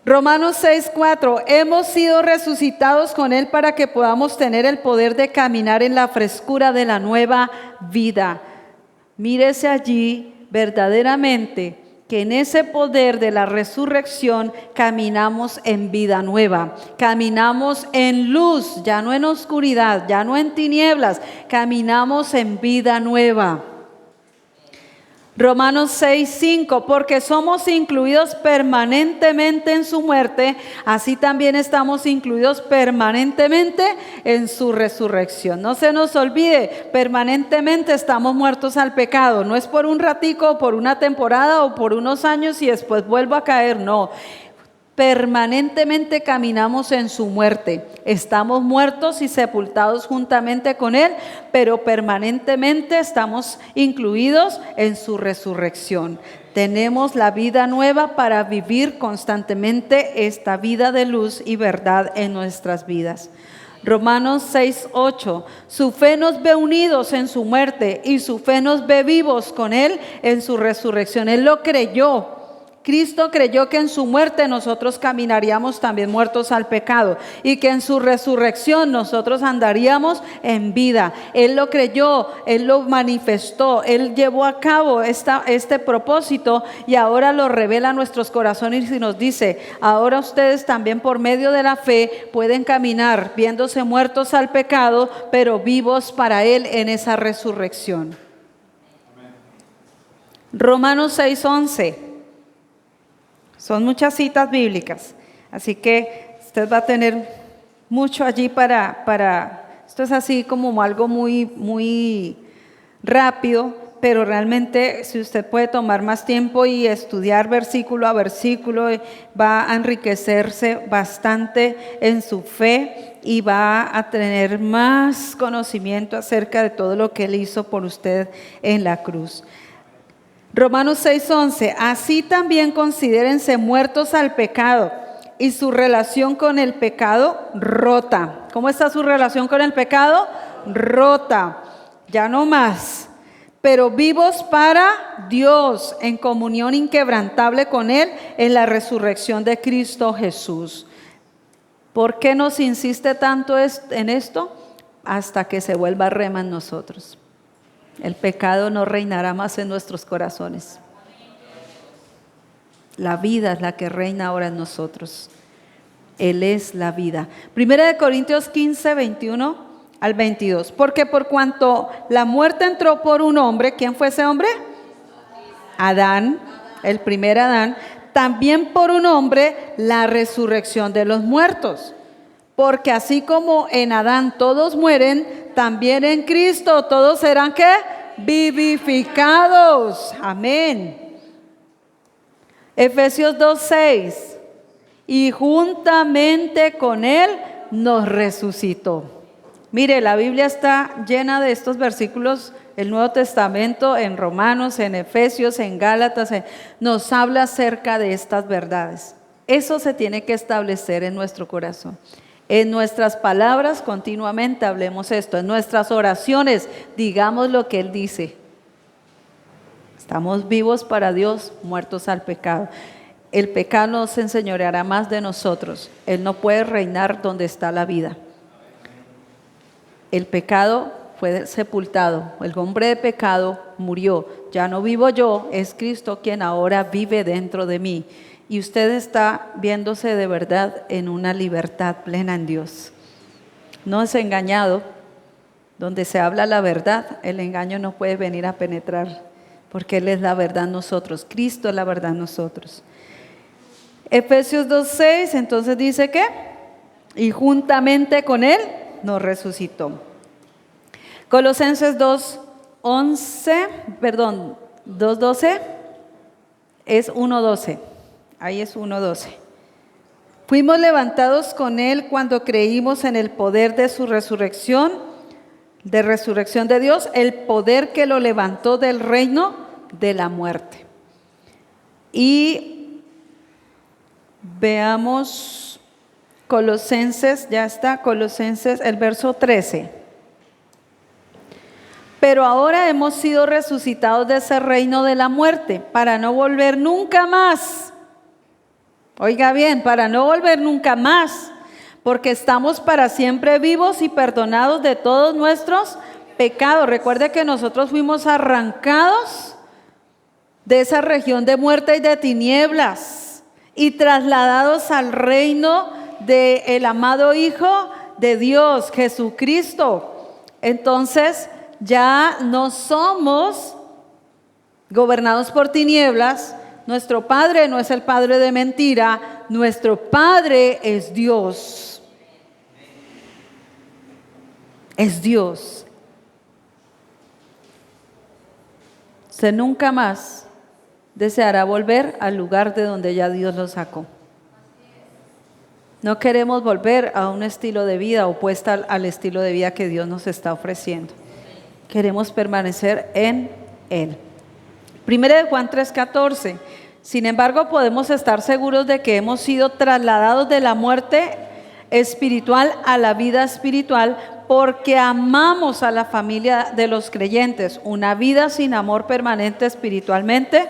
Romanos 6:4, hemos sido resucitados con Él para que podamos tener el poder de caminar en la frescura de la nueva vida. Mírese allí verdaderamente que en ese poder de la resurrección caminamos en vida nueva, caminamos en luz, ya no en oscuridad, ya no en tinieblas, caminamos en vida nueva. Romanos 6:5, porque somos incluidos permanentemente en su muerte, así también estamos incluidos permanentemente en su resurrección. No se nos olvide, permanentemente estamos muertos al pecado. No es por un ratico, por una temporada o por unos años y después vuelvo a caer, no. Permanentemente caminamos en su muerte. Estamos muertos y sepultados juntamente con Él, pero permanentemente estamos incluidos en su resurrección. Tenemos la vida nueva para vivir constantemente esta vida de luz y verdad en nuestras vidas. Romanos 6:8, su fe nos ve unidos en su muerte y su fe nos ve vivos con Él en su resurrección. Él lo creyó. Cristo creyó que en su muerte nosotros caminaríamos también muertos al pecado y que en su resurrección nosotros andaríamos en vida. Él lo creyó, Él lo manifestó, Él llevó a cabo este propósito y ahora lo revela a nuestros corazones y nos dice, ahora ustedes también por medio de la fe pueden caminar viéndose muertos al pecado, pero vivos para Él en esa resurrección. Romanos 6:11. Son muchas citas bíblicas, así que usted va a tener mucho allí esto es así como algo muy rápido, pero realmente si usted puede tomar más tiempo y estudiar versículo a versículo, va a enriquecerse bastante en su fe y va a tener más conocimiento acerca de todo lo que Él hizo por usted en la cruz. Romanos 6:11, así también considérense muertos al pecado y su relación con el pecado rota. ¿Cómo está su relación con el pecado? Rota, ya no más, pero vivos para Dios en comunión inquebrantable con Él en la resurrección de Cristo Jesús. ¿Por qué nos insiste tanto en esto? Hasta que se vuelva rema en nosotros. El pecado no reinará más en nuestros corazones. La vida es la que reina ahora en nosotros. Él es la vida. Primera de Corintios 15, 21 al 22. Porque por cuanto la muerte entró por un hombre, ¿quién fue ese hombre? Adán, el primer Adán. También por un hombre la resurrección de los muertos. Porque así como en Adán todos mueren, también en Cristo todos serán ¿qué? Vivificados. Amén. Efesios 2:6. Y juntamente con Él nos resucitó. Mire, la Biblia está llena de estos versículos, el Nuevo Testamento, en Romanos, en Efesios, en Gálatas, nos habla acerca de estas verdades. Eso se tiene que establecer en nuestro corazón. En nuestras palabras continuamente hablemos esto, en nuestras oraciones digamos lo que Él dice. Estamos vivos para Dios, muertos al pecado. El pecado no se enseñoreará más de nosotros. Él no puede reinar donde está la vida. El pecado fue sepultado. El hombre de pecado murió. Ya no vivo yo, es Cristo quien ahora vive dentro de mí. Y usted está viéndose de verdad en una libertad plena en Dios. No es engañado. Donde se habla la verdad, el engaño no puede venir a penetrar, porque Él es la verdad en nosotros. Cristo es la verdad en nosotros. Efesios 2:6, entonces dice que, y juntamente con Él nos resucitó. Colosenses 2:12, es 1:12, ahí es 1:12. Fuimos levantados con Él cuando creímos en el poder de su resurrección, de Dios, el poder que lo levantó del reino de la muerte. Y veamos Colosenses, ya está, Colosenses, el verso 13. Pero ahora hemos sido resucitados de ese reino de la muerte, para no volver nunca más. Oiga bien, para no volver nunca más, porque estamos para siempre vivos y perdonados de todos nuestros pecados. Recuerde que nosotros fuimos arrancados de esa región de muerte y de tinieblas y trasladados al reino del amado Hijo de Dios, Jesucristo. Entonces ya no somos gobernados por tinieblas. Nuestro Padre no es el Padre de mentira, nuestro Padre es Dios. Es Dios. Usted nunca más deseará volver al lugar de donde ya Dios lo sacó. No queremos volver a un estilo de vida opuesto al estilo de vida que Dios nos está ofreciendo. Queremos permanecer en Él. Primera de Juan 3:14. Sin embargo, podemos estar seguros de que hemos sido trasladados de la muerte espiritual a la vida espiritual, porque amamos a la familia de los creyentes. Una vida sin amor permanente espiritualmente,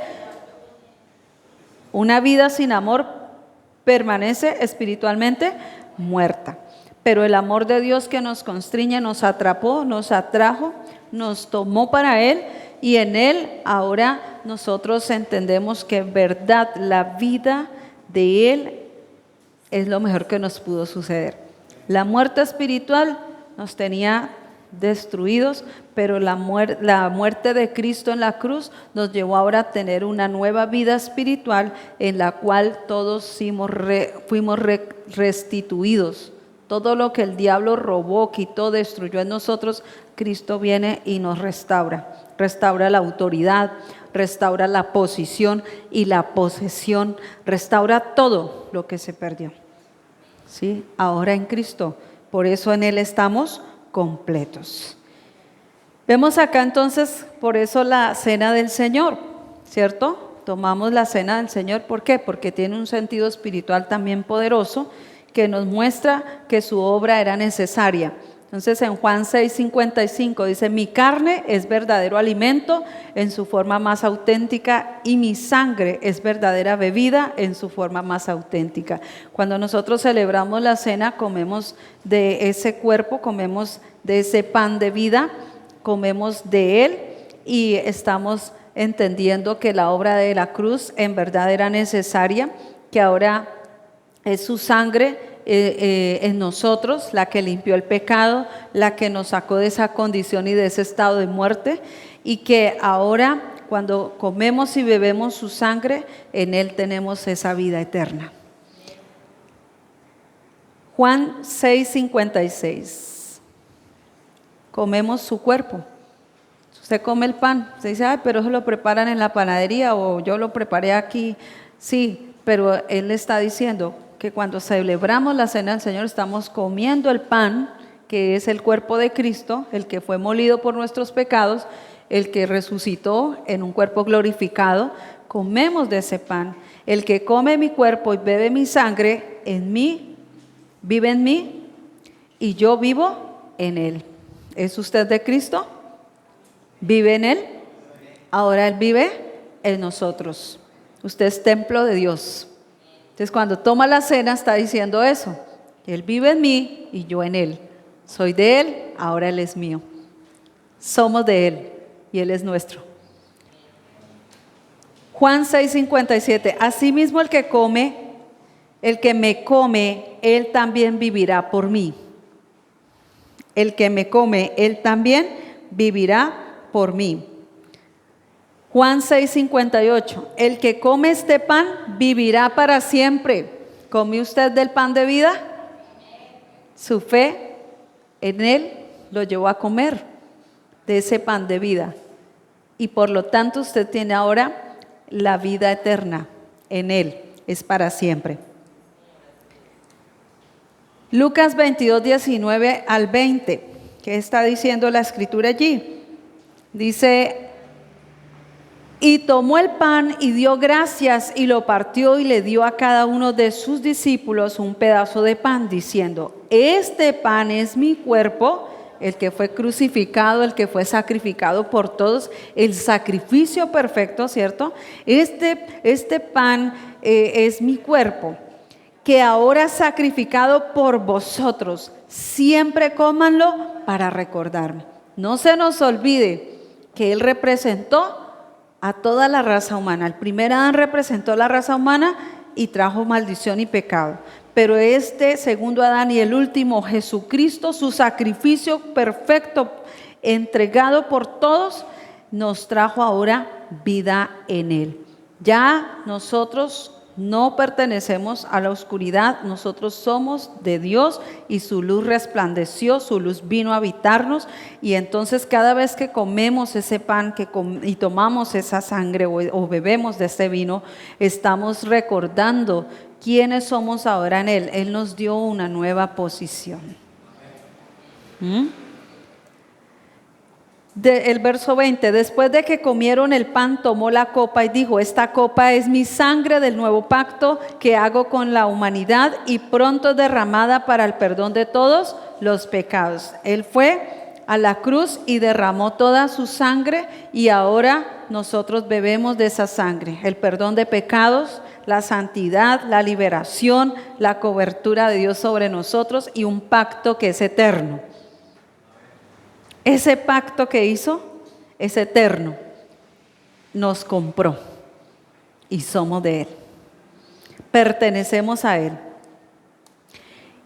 una vida sin amor permanece espiritualmente muerta. Pero el amor de Dios que nos constriñe, nos atrapó, nos atrajo, nos tomó para Él, y en Él ahora nosotros entendemos que en verdad la vida de Él es lo mejor que nos pudo suceder. La muerte espiritual nos tenía destruidos, pero la muerte de Cristo en la cruz nos llevó ahora a tener una nueva vida espiritual en la cual todos fuimos restituidos. Todo lo que el diablo robó, quitó, destruyó en nosotros, Cristo viene y nos restaura. Restaura la autoridad, restaura la posición y la posesión, restaura todo lo que se perdió. ¿Sí? Ahora en Cristo, por eso en Él estamos completos. Vemos acá entonces, por eso la cena del Señor, ¿cierto? Tomamos la cena del Señor, ¿por qué? Porque tiene un sentido espiritual también poderoso que nos muestra que su obra era necesaria. Entonces en Juan 6:55 dice: mi carne es verdadero alimento en su forma más auténtica, y mi sangre es verdadera bebida en su forma más auténtica. Cuando nosotros celebramos la cena, comemos de ese cuerpo, comemos de ese pan de vida, comemos de él, y estamos entendiendo que la obra de la cruz en verdad era necesaria, que ahora es su sangre en nosotros la que limpió el pecado, la que nos sacó de esa condición y de ese estado de muerte, y que ahora cuando comemos y bebemos su sangre, en Él tenemos esa vida eterna. Juan 6:56. Comemos su cuerpo. Usted come el pan, usted dice, ay, pero eso lo preparan en la panadería o yo lo preparé aquí. Sí, pero Él está diciendo que cuando celebramos la cena del Señor estamos comiendo el pan, que es el cuerpo de Cristo, el que fue molido por nuestros pecados, el que resucitó en un cuerpo glorificado. Comemos de ese pan. El que come mi cuerpo y bebe mi sangre, en mí, vive en mí y yo vivo en Él. ¿Es usted de Cristo? ¿Vive en Él? Ahora Él vive en nosotros. Usted es templo de Dios. Entonces cuando toma la cena está diciendo eso. Él vive en mí y yo en Él. Soy de Él, ahora Él es mío. Somos de Él y Él es nuestro. Juan 6:57. Asimismo el que me come, Él también vivirá por mí. El que me come, Él también vivirá por mí. Juan 6:58. El que come este pan vivirá para siempre. ¿Come usted del pan de vida? Su fe en Él lo llevó a comer de ese pan de vida. Y por lo tanto usted tiene ahora la vida eterna en Él. Es para siempre. Lucas 22:19 al 20. ¿Qué está diciendo la escritura allí? Dice, y tomó el pan y dio gracias y lo partió y le dio a cada uno de sus discípulos un pedazo de pan, diciendo, este pan es mi cuerpo, el que fue crucificado, el que fue sacrificado por todos, el sacrificio perfecto, ¿cierto? Este pan es mi cuerpo, que ahora es sacrificado por vosotros. Siempre cómanlo para recordarme. No se nos olvide que Él representó a toda la raza humana. El primer Adán representó la raza humana y trajo maldición y pecado. Pero este segundo Adán y el último, Jesucristo, su sacrificio perfecto, entregado por todos, nos trajo ahora vida en Él. Ya nosotros no pertenecemos a la oscuridad, nosotros somos de Dios y su luz resplandeció, su luz vino a habitarnos, y entonces cada vez que comemos ese pan y tomamos esa sangre o bebemos de ese vino, estamos recordando quiénes somos ahora en Él. Él nos dio una nueva posición. El verso 20, después de que comieron el pan, tomó la copa y dijo, esta copa es mi sangre del nuevo pacto que hago con la humanidad y pronto derramada para el perdón de todos los pecados. Él fue a la cruz y derramó toda su sangre y ahora nosotros bebemos de esa sangre, el perdón de pecados, la santidad, la liberación, la cobertura de Dios sobre nosotros y un pacto que es eterno. Ese pacto que hizo es eterno. Nos compró y somos de Él. Pertenecemos a Él.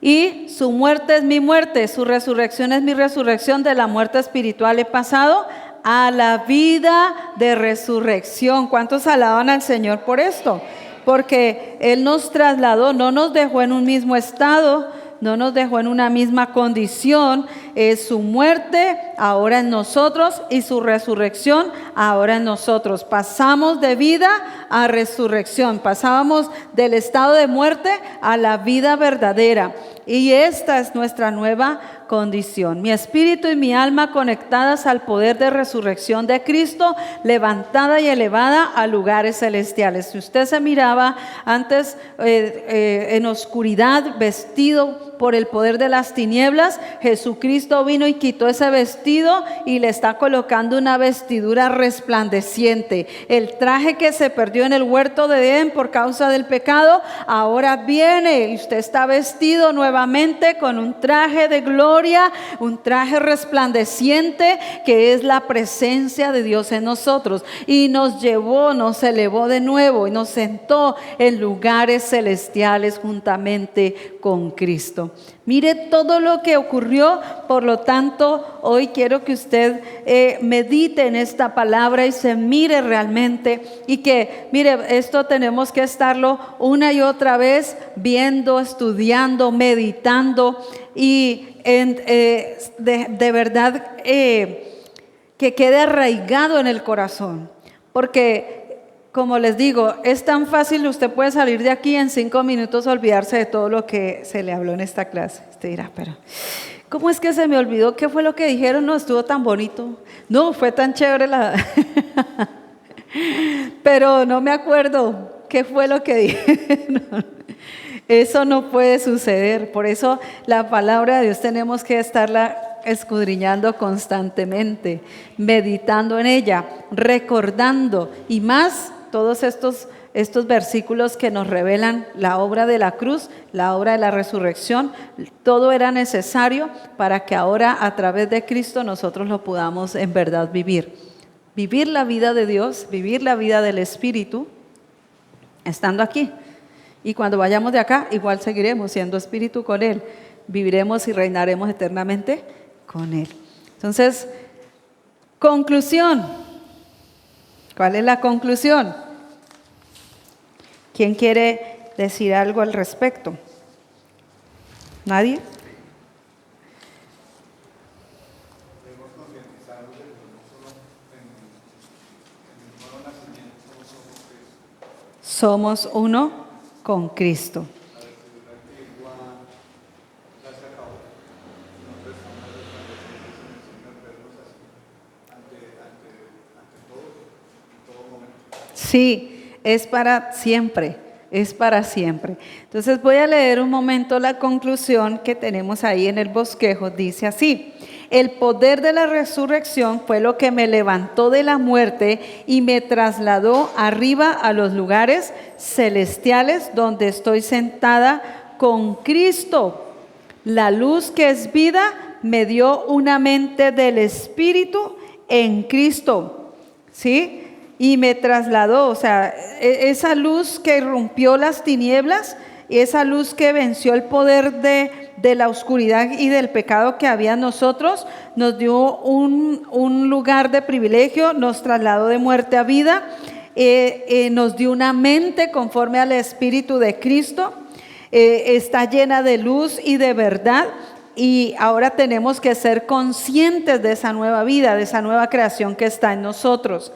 Y su muerte es mi muerte, su resurrección es mi resurrección. De la muerte espiritual he pasado a la vida de resurrección. ¿Cuántos alaban al Señor por esto? Porque Él nos trasladó, no nos dejó en un mismo estado, no nos dejó en una misma condición. Es su muerte ahora en nosotros y su resurrección ahora en nosotros. Pasamos de vida a resurrección, pasábamos del estado de muerte a la vida verdadera. Y esta es nuestra nueva condición. Mi espíritu y mi alma conectadas al poder de resurrección de Cristo, levantada y elevada a lugares celestiales. Si usted se miraba antes en oscuridad, vestido por el poder de las tinieblas, Jesucristo vino y quitó ese vestido y le está colocando una vestidura resplandeciente. El traje que se perdió en el huerto de Edén por causa del pecado, ahora viene y usted está vestido nuevamente con un traje de gloria, un traje resplandeciente que es la presencia de Dios en nosotros, y nos llevó, nos elevó de nuevo y nos sentó en lugares celestiales juntamente con Cristo. Mire todo lo que ocurrió Por lo tanto, hoy quiero que usted medite en esta palabra y se mire realmente, y que, mire, esto tenemos que estarlo una y otra vez viendo, estudiando, meditando, y de verdad que quede arraigado en el corazón. Porque, como les digo, es tan fácil, usted puede salir de aquí en 5 minutos, olvidarse de todo lo que se le habló en esta clase. Usted dirá, pero ¿cómo es que se me olvidó? ¿Qué fue lo que dijeron? No, estuvo tan bonito. No, fue tan chévere pero no me acuerdo qué fue lo que dijeron. Eso no puede suceder. Por eso la palabra de Dios tenemos que estarla escudriñando constantemente, meditando en ella, recordando, y más todos estos versículos que nos revelan la obra de la cruz, la obra de la resurrección. Todo era necesario para que ahora, a través de Cristo, nosotros lo podamos en verdad vivir la vida de Dios, vivir la vida del Espíritu, estando aquí. Y cuando vayamos de acá, igual seguiremos siendo espíritu con Él, viviremos y reinaremos eternamente con Él. Entonces, conclusión. ¿Cuál es la conclusión? ¿Quién quiere decir algo al respecto? ¿Nadie? Debemos concientizarnos de que no solo en el nuevo nacimiento Somos uno con Cristo. la vestidura antigua ya se acabó. Nosotros estamos resplandecientes en el Señor, vernos así ante todo, en todo momento. Sí, es para siempre, es para siempre. Entonces voy a leer un momento la conclusión que tenemos ahí en el bosquejo. Dice así: el poder de la resurrección fue lo que me levantó de la muerte y me trasladó arriba a los lugares celestiales donde estoy sentada con Cristo. La luz que es vida me dio una mente del Espíritu en Cristo, ¿sí? Y me trasladó, o sea, esa luz que rompió las tinieblas, esa luz que venció el poder de la oscuridad y del pecado que había en nosotros, nos dio un lugar de privilegio, nos trasladó de muerte a vida, nos dio una mente conforme al Espíritu de Cristo, está llena de luz y de verdad. Y ahora tenemos que ser conscientes de esa nueva vida, de esa nueva creación que está en nosotros.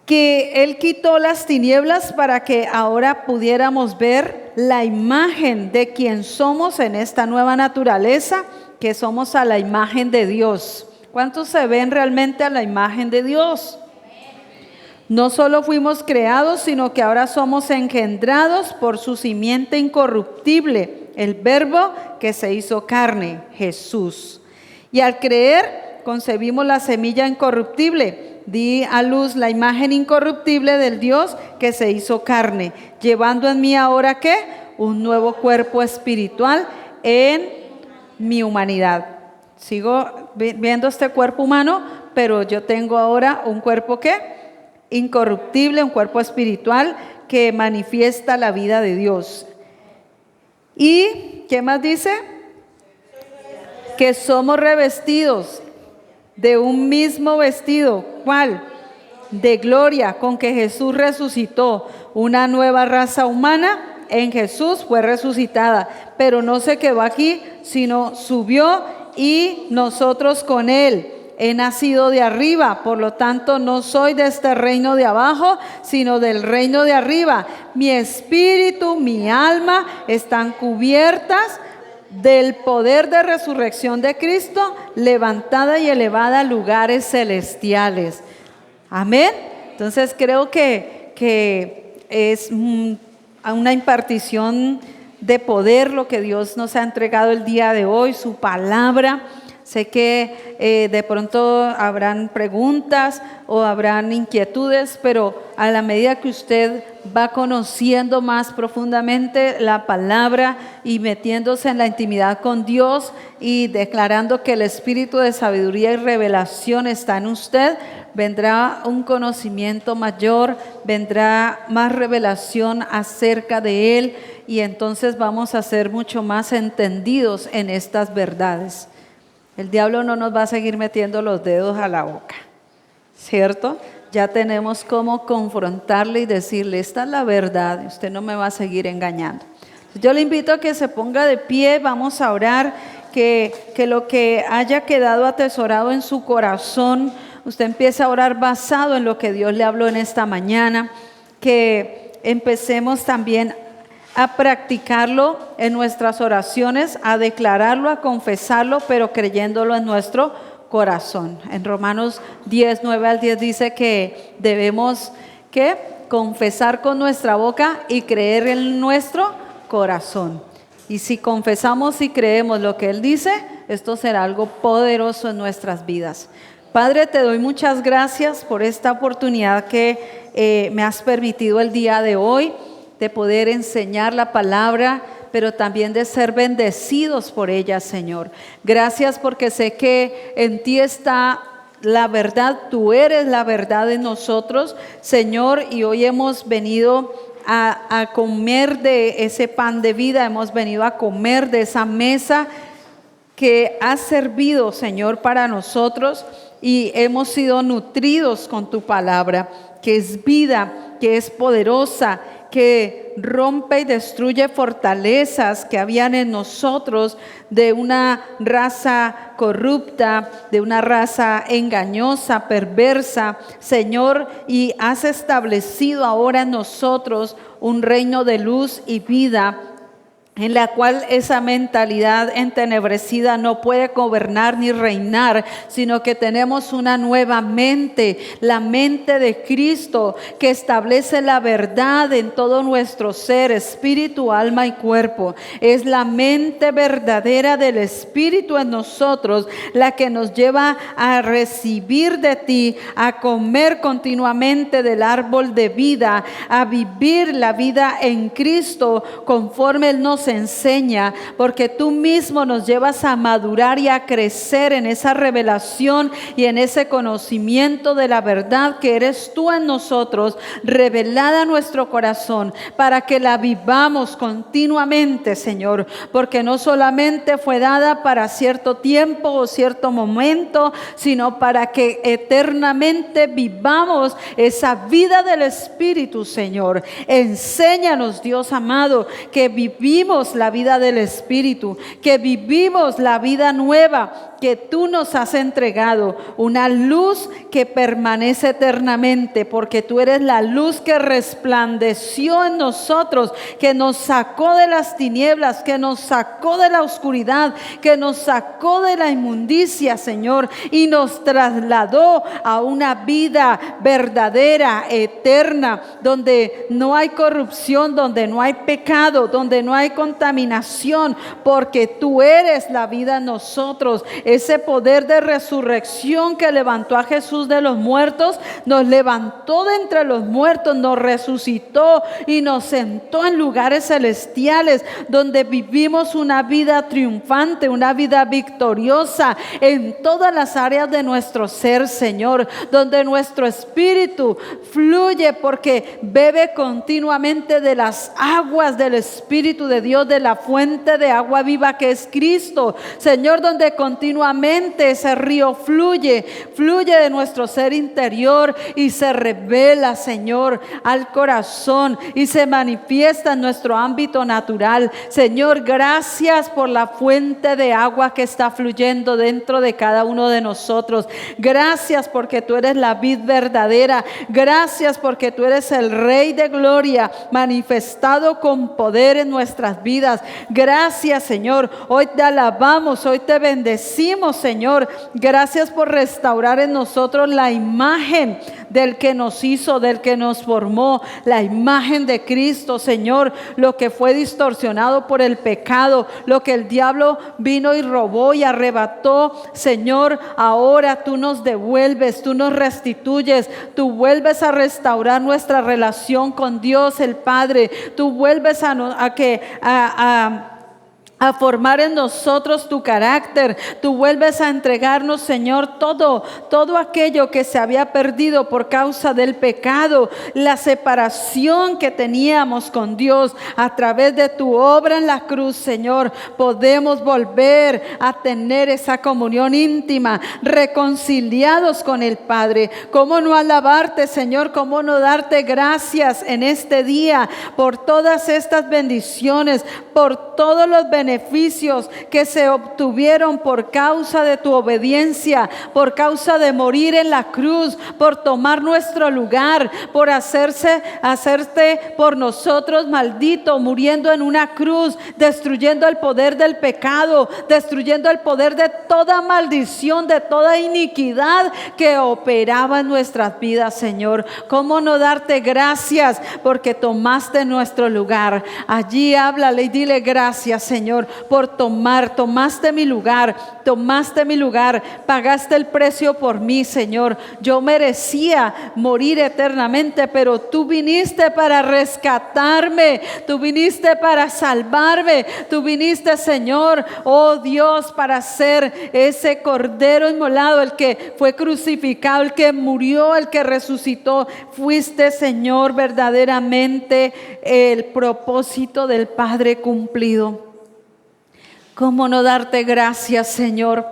Que Él quitó las tinieblas para que ahora pudiéramos ver la imagen de quien somos en esta nueva naturaleza, que somos a la imagen de Dios. ¿Cuántos se ven realmente a la imagen de Dios? No solo fuimos creados, sino que ahora somos engendrados por su simiente incorruptible, el Verbo que se hizo carne, Jesús. Y al creer, concebimos la semilla incorruptible. Di a luz la imagen incorruptible del Dios que se hizo carne, llevando en mí ahora ¿qué? Un nuevo cuerpo espiritual en mi humanidad. Sigo viendo este cuerpo humano, pero yo tengo ahora un cuerpo ¿qué? Incorruptible, un cuerpo espiritual que manifiesta la vida de Dios. ¿Y qué más dice? Que somos revestidos de un mismo vestido. ¿Cuál? De gloria, con que Jesús resucitó. Una nueva raza humana en Jesús fue resucitada, pero no se quedó aquí, sino subió y nosotros con Él. He nacido de arriba, por lo tanto no soy de este reino de abajo, sino del reino de arriba. Mi espíritu, mi alma están cubiertas del poder de resurrección de Cristo, levantada y elevada a lugares celestiales. Amén. Entonces creo que es una impartición de poder lo que Dios nos ha entregado el día de hoy, su palabra. Sé que de pronto habrán preguntas o habrán inquietudes, pero a la medida que usted va conociendo más profundamente la palabra y metiéndose en la intimidad con Dios y declarando que el espíritu de sabiduría y revelación está en usted, vendrá un conocimiento mayor, vendrá más revelación acerca de Él, y entonces vamos a ser mucho más entendidos en estas verdades. El diablo no nos va a seguir metiendo los dedos a la boca, ¿cierto? Ya tenemos cómo confrontarle y decirle, esta es la verdad, y usted no me va a seguir engañando. Yo le invito a que se ponga de pie, vamos a orar, que lo que haya quedado atesorado en su corazón, usted empiece a orar basado en lo que Dios le habló en esta mañana, que empecemos también a practicarlo en nuestras oraciones, a declararlo, a confesarlo, pero creyéndolo en nuestro corazón. En Romanos 10, 9 al 10 dice que debemos ¿qué? Confesar con nuestra boca y creer en nuestro corazón. Y si confesamos y creemos lo que Él dice, esto será algo poderoso en nuestras vidas. Padre, te doy muchas gracias por esta oportunidad que me has permitido el día de hoy, de poder enseñar la palabra, pero también de ser bendecidos por ella, Señor. Gracias porque sé que en ti está la verdad, tú eres la verdad en nosotros, Señor, y hoy hemos venido a comer de ese pan de vida, hemos venido a comer de esa mesa que has servido, Señor, para nosotros, y hemos sido nutridos con tu palabra, que es vida, que es poderosa, que rompe y destruye fortalezas que habían en nosotros de una raza corrupta, de una raza engañosa, perversa, Señor, y has establecido ahora en nosotros un reino de luz y vida, en la cual esa mentalidad entenebrecida no puede gobernar ni reinar, sino que tenemos una nueva mente, la mente de Cristo, que establece la verdad en todo nuestro ser, espíritu, alma y cuerpo. Es la mente verdadera del Espíritu en nosotros la que nos lleva a recibir de ti, a comer continuamente del árbol de vida, a vivir la vida en Cristo conforme Él nos enseña, porque tú mismo nos llevas a madurar y a crecer en esa revelación y en ese conocimiento de la verdad que eres tú en nosotros, revelada a nuestro corazón, para que la vivamos continuamente, Señor, porque no solamente fue dada para cierto tiempo o cierto momento, sino para que eternamente vivamos esa vida del Espíritu, Señor. Enséñanos, Dios amado, que vivimos la vida del Espíritu, que vivimos la vida nueva que tú nos has entregado, una luz que permanece eternamente, porque tú eres la luz que resplandeció en nosotros, que nos sacó de las tinieblas, que nos sacó de la oscuridad, que nos sacó de la inmundicia, Señor, y nos trasladó a una vida verdadera, eterna, donde no hay corrupción, donde no hay pecado, donde no hay contaminación, porque tú eres la vida en nosotros. Ese poder de resurrección que levantó a Jesús de los muertos, nos levantó de entre los muertos, nos resucitó y nos sentó en lugares celestiales, donde vivimos una vida triunfante, una vida victoriosa en todas las áreas de nuestro ser, Señor, donde nuestro espíritu fluye porque bebe continuamente de las aguas del Espíritu de Dios, de la fuente de agua viva que es Cristo, Señor, donde continuamente ese río fluye de nuestro ser interior y se revela, Señor, al corazón y se manifiesta en nuestro ámbito natural. Señor, gracias por la fuente de agua que está fluyendo dentro de cada uno de nosotros. Gracias porque tú eres la vid verdadera. Gracias porque tú eres el Rey de gloria manifestado con poder en nuestras vidas. Gracias, Señor. Hoy te alabamos, hoy te bendecimos, Señor. Gracias por restaurar en nosotros la imagen del que nos hizo, del que nos formó, la imagen de Cristo, Señor. Lo que fue distorsionado por el pecado, lo que el diablo vino y robó y arrebató, Señor, ahora tú nos devuelves, tú nos restituyes, tú vuelves a restaurar nuestra relación con Dios el Padre, tú vuelves a a formar en nosotros tu carácter. Tú vuelves a entregarnos, Señor, todo aquello que se había perdido por causa del pecado, la separación que teníamos con Dios a través de tu obra en la cruz, Señor. Podemos volver a tener esa comunión íntima, reconciliados con el Padre. ¿Cómo no alabarte, Señor? ¿Cómo no darte gracias en este día por todas estas bendiciones, por todos los beneficios que se obtuvieron por causa de tu obediencia, por causa de morir en la cruz, por tomar nuestro lugar, por hacerte por nosotros maldito, muriendo en una cruz, destruyendo el poder del pecado, destruyendo el poder de toda maldición, de toda iniquidad que operaba en nuestras vidas, Señor? ¿Cómo no darte gracias porque tomaste nuestro lugar? Allí háblale y dile gracias, Señor, por tomaste mi lugar, pagaste el precio por mí, Señor. Yo merecía morir eternamente, pero tú viniste para rescatarme, tú viniste para salvarme, tú viniste, Señor, oh Dios, para ser ese cordero inmolado, el que fue crucificado, el que murió, el que resucitó. Fuiste, Señor, verdaderamente el propósito del Padre cumplido. ¿Cómo no darte gracias, Señor,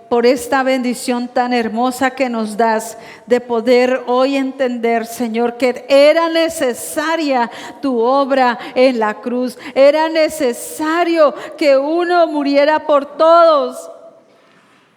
por esta bendición tan hermosa que nos das de poder hoy entender, Señor, que era necesaria tu obra en la cruz? Era necesario que uno muriera por todos.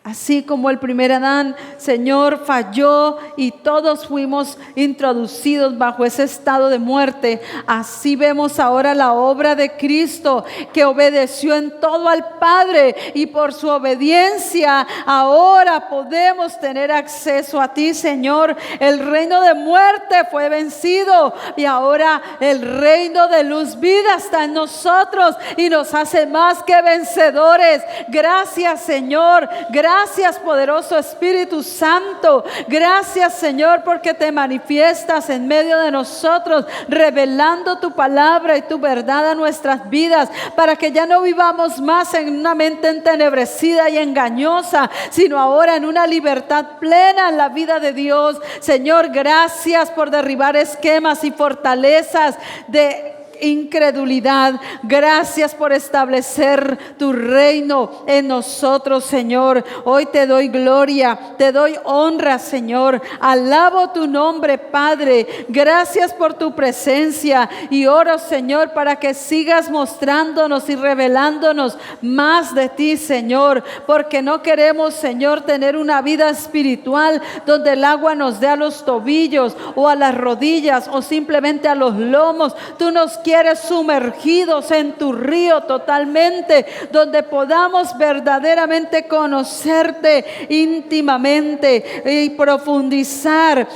Así como el primer Adán, Señor, falló y todos fuimos introducidos bajo ese estado de muerte, así vemos ahora la obra de Cristo, que obedeció en todo al Padre, y por su obediencia ahora podemos tener acceso a ti, Señor. El reino de muerte fue vencido y ahora el reino de luz, vida está en nosotros y nos hace más que vencedores. Gracias, Señor. Gracias, poderoso Espíritu Santo. Gracias, Señor, porque te manifiestas en medio de nosotros, revelando tu palabra y tu verdad a nuestras vidas, para que ya no vivamos más en una mente entenebrecida y engañosa, sino ahora en una libertad plena en la vida de Dios. Señor, gracias por derribar esquemas y fortalezas de incredulidad. Gracias por establecer tu reino en nosotros, Señor. Hoy te doy gloria, te doy honra, Señor. Alabo tu nombre, Padre. Gracias por tu presencia y oro, Señor, para que sigas mostrándonos y revelándonos más de ti, Señor, porque no queremos, Señor, tener una vida espiritual donde el agua nos dé a los tobillos o a las rodillas o simplemente a los lomos. Tú nos quieres sumergidos en tu río totalmente, donde podamos verdaderamente conocerte íntimamente y profundizar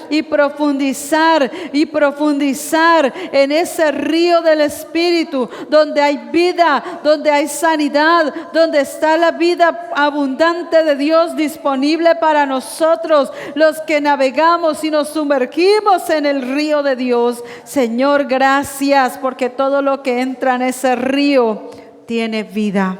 en ese río del Espíritu, donde hay vida, donde hay sanidad, donde está la vida abundante de Dios disponible para nosotros, los que navegamos y nos sumergimos en el río de Dios. Señor, gracias, porque todo lo que entra en ese río tiene vida.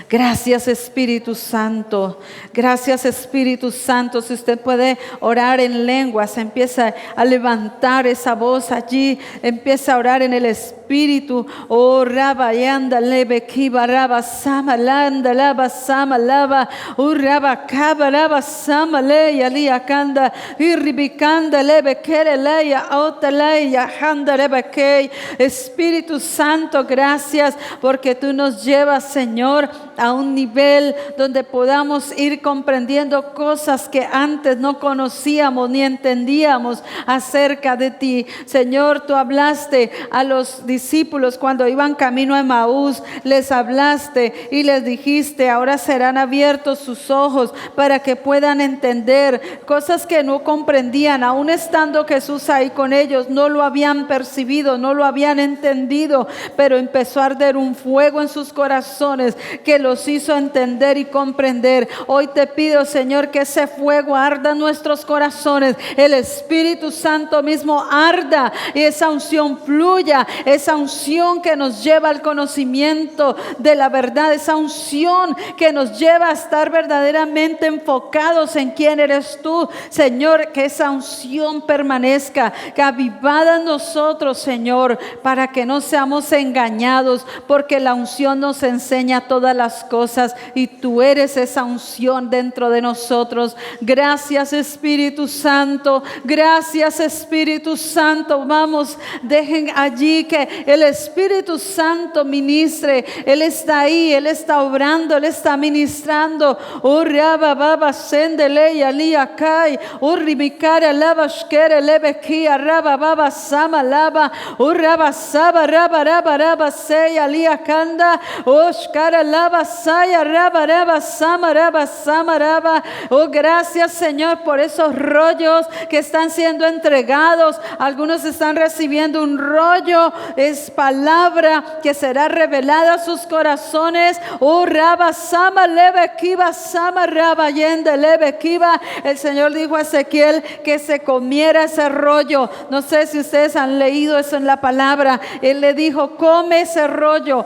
Gracias, Espíritu Santo. Gracias, Espíritu Santo. Si usted puede orar en lenguas, empieza a levantar esa voz allí, empieza a orar en el Espíritu. Oh, Rabba yanda lebe kiba raba sama landa laba sama lava. Oh, Rabba kaba raba sama le yalia kanda irribikanda lebe kere leya otaleya handa lebe kei. Espíritu Santo, gracias porque tú nos llevas, Señor, a un nivel donde podamos ir comprendiendo cosas que antes no conocíamos ni entendíamos acerca de ti. Señor, tú hablaste a los discípulos cuando iban camino a Emaús, les hablaste y les dijiste: ahora serán abiertos sus ojos para que puedan entender cosas que no comprendían. Aún estando Jesús ahí con ellos, no lo habían percibido, no lo habían entendido, pero empezó a arder un fuego en sus corazones que los hizo entender y comprender. Hoy te pido, Señor, que ese fuego arda en nuestros corazones, el Espíritu Santo mismo arda y esa unción fluya, esa esa unción que nos lleva al conocimiento de la verdad, esa unción que nos lleva a estar verdaderamente enfocados en quién eres tú, Señor, que esa unción permanezca, que avivada en nosotros, Señor, para que no seamos engañados, porque la unción nos enseña todas las cosas y tú eres esa unción dentro de nosotros. Gracias, Espíritu Santo, gracias, Espíritu Santo. Vamos, dejen allí que el Espíritu Santo ministre. Él está ahí, Él está obrando, Él está ministrando. Urraba baba sendele yalia kai, urribikara lava shkere lebekia raba baba sama lava, urraba saba raba raba raba seya lia kanda, oshkara lava saya raba raba sama raba. Oh, gracias, Señor, por esos rollos que están siendo entregados. Algunos están recibiendo un rollo, es palabra que será revelada a sus corazones. Oh, raba sama leve kiba sama raba yende leve kiba. El Señor dijo a Ezequiel que se comiera ese rollo. No sé si ustedes han leído eso en la palabra. Él le dijo: come ese rollo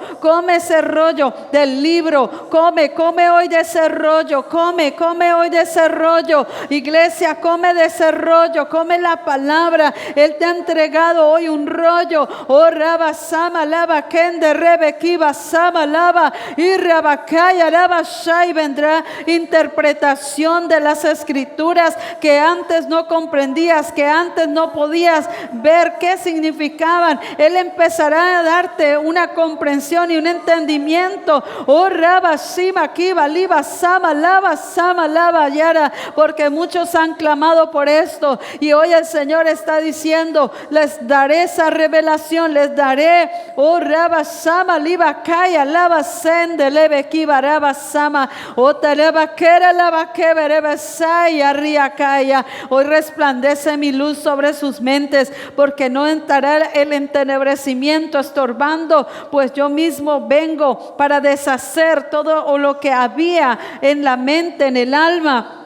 del libro, come hoy de ese rollo, come hoy de ese rollo. Iglesia, come de ese rollo, come la palabra. Él te ha entregado hoy un rollo. Oh, raba sama lava kende rebe kiba sama lava y rabakaya raba shai. Vendrá interpretación de las escrituras que antes no comprendías, que antes no podías ver qué significaban. Él empezará a darte una comprensión y un entendimiento. Oh, raba shima kiba liba sama lava yara, porque muchos han clamado por esto y hoy el Señor está diciendo: les daré esa revelación, les daré. Oh, raba sama liba kaya lava sende leve kiba raba sama otaleva kera lava keberebe saya ria kaya. Hoy resplandece mi luz sobre sus mentes, porque no entrará el entenebrecimiento estorbando, pues yo mismo vengo para deshacer todo lo que había en la mente, en el alma.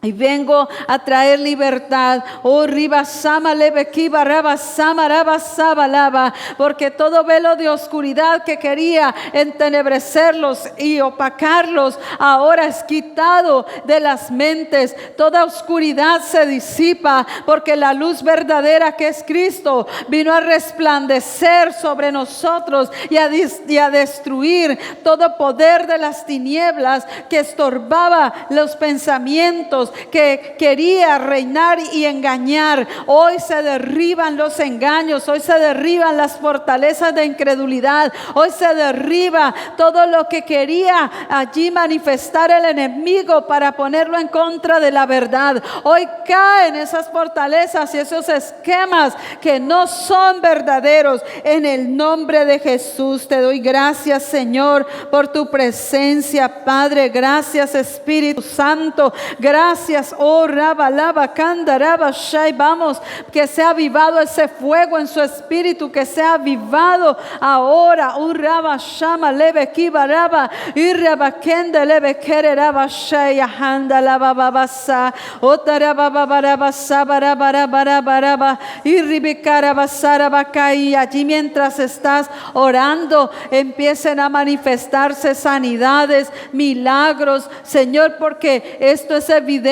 Y vengo a traer libertad. Oh, riba sama leve kiba raba sama raba saba lava, porque todo velo de oscuridad que quería entenebrecerlos y opacarlos ahora es quitado de las mentes. Toda oscuridad se disipa, porque la luz verdadera, que es Cristo, vino a resplandecer sobre nosotros y a destruir todo poder de las tinieblas que estorbaba los pensamientos, que quería reinar y engañar. Hoy se derriban los engaños, hoy se derriban las fortalezas de incredulidad, hoy se derriba todo lo que quería allí manifestar el enemigo para ponerlo en contra de la verdad. Hoy caen esas fortalezas y esos esquemas que no son verdaderos. En el nombre de Jesús te doy gracias, Señor, por tu presencia, Padre. Gracias, Espíritu Santo. Gracias. Oh, raba lava kanda raba shai. Vamos, que sea avivado ese fuego en su espíritu, que sea avivado ahora. Raba shama leve kiba raba y raba kende leve kere raba shai ahanda lava babasa otara baba raba sabara bara bara y ribikara basara bakai. Allí mientras estás orando, empiecen a manifestarse sanidades, milagros, Señor, porque esto es evidencia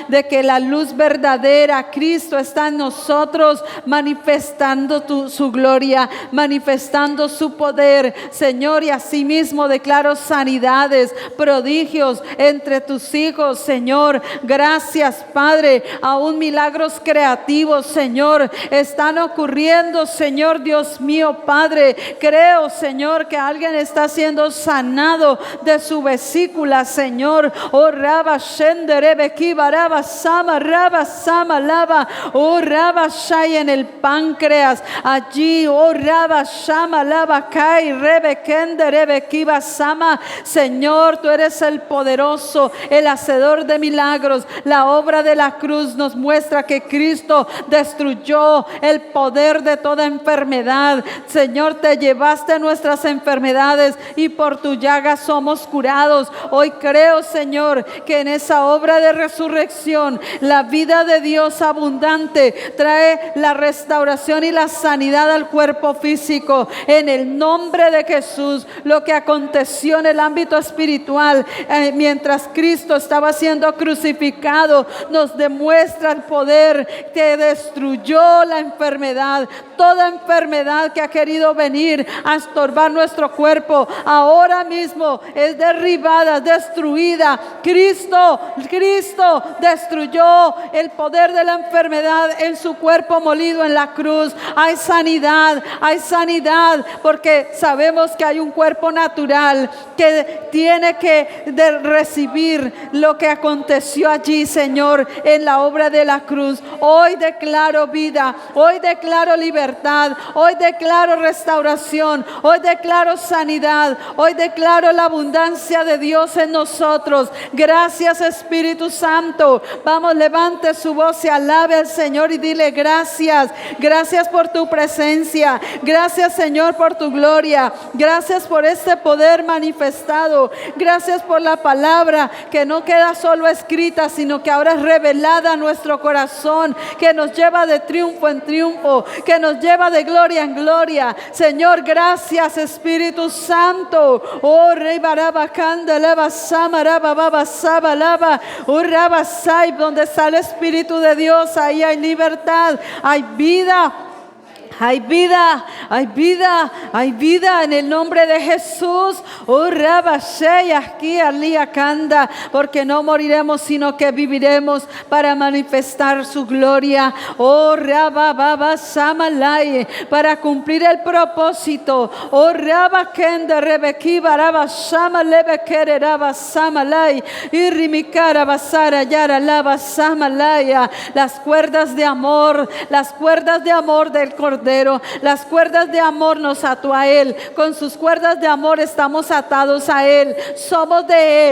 de que la luz verdadera, Cristo, está en nosotros, manifestando su gloria, manifestando su poder, Señor. Y asimismo declaro sanidades, prodigios entre tus hijos, Señor. Gracias, Padre. Aún milagros creativos, Señor, están ocurriendo, Señor Dios mío, Padre. Creo, Señor, que alguien está siendo sanado de su vesícula, Señor. Oh, raba shendere bekiba raba sama lava. Oh, raba shai en el páncreas. Allí, oh, raba shama lava kai rebe kende rebe kiba sama. Señor, tú eres el poderoso, el hacedor de milagros. La obra de la cruz nos muestra que Cristo destruyó el poder de toda enfermedad. Señor, te llevaste nuestras enfermedades y por tu llaga somos curados. Hoy creo, Señor, que en esa obra de resurrección, la vida de Dios abundante, trae la restauración y la sanidad al cuerpo físico. En el nombre de Jesús, lo que aconteció en el ámbito espiritual, mientras Cristo estaba siendo crucificado, nos demuestra el poder que destruyó la enfermedad. Toda enfermedad que ha querido venir a estorbar nuestro cuerpo, ahora mismo es derribada, destruida. Cristo destruyó el poder de la enfermedad en su cuerpo molido en la cruz. Hay sanidad, porque sabemos que hay un cuerpo natural que tiene que recibir lo que aconteció allí, Señor, en la obra de la cruz. Hoy declaro vida, hoy declaro libertad, hoy declaro restauración, hoy declaro sanidad, hoy declaro la abundancia de Dios en nosotros. Gracias, Espíritu Santo. Vamos, levante su voz y alabe al Señor y dile gracias. Gracias por tu presencia. Gracias, Señor, por tu gloria. Gracias por este poder manifestado. Gracias por la palabra que no queda solo escrita, sino que ahora es revelada a nuestro corazón, que nos lleva de triunfo en triunfo, que nos lleva de gloria en gloria. Señor, gracias, Espíritu Santo. Oh, Rey Barabacanda, Lava Samaraba, Baba Sabalaba, Urabasai, donde está el Espíritu de Dios, ahí hay libertad, hay vida. Hay vida, hay vida, hay vida en el nombre de Jesús. Oh, Rabashey, aquí Aliakanda, porque no moriremos, sino que viviremos para manifestar su gloria. Oh, Rabababa Samalay, para cumplir el propósito. Oh, Rabakende Rebeki Baraba Shamalebekere Raba Samalay, y Rimikara Basara Yara Lava Samalaya. Las cuerdas de amor del Cordero. Las cuerdas de amor nos ató a Él. Con sus cuerdas de amor estamos atados a Él. Somos de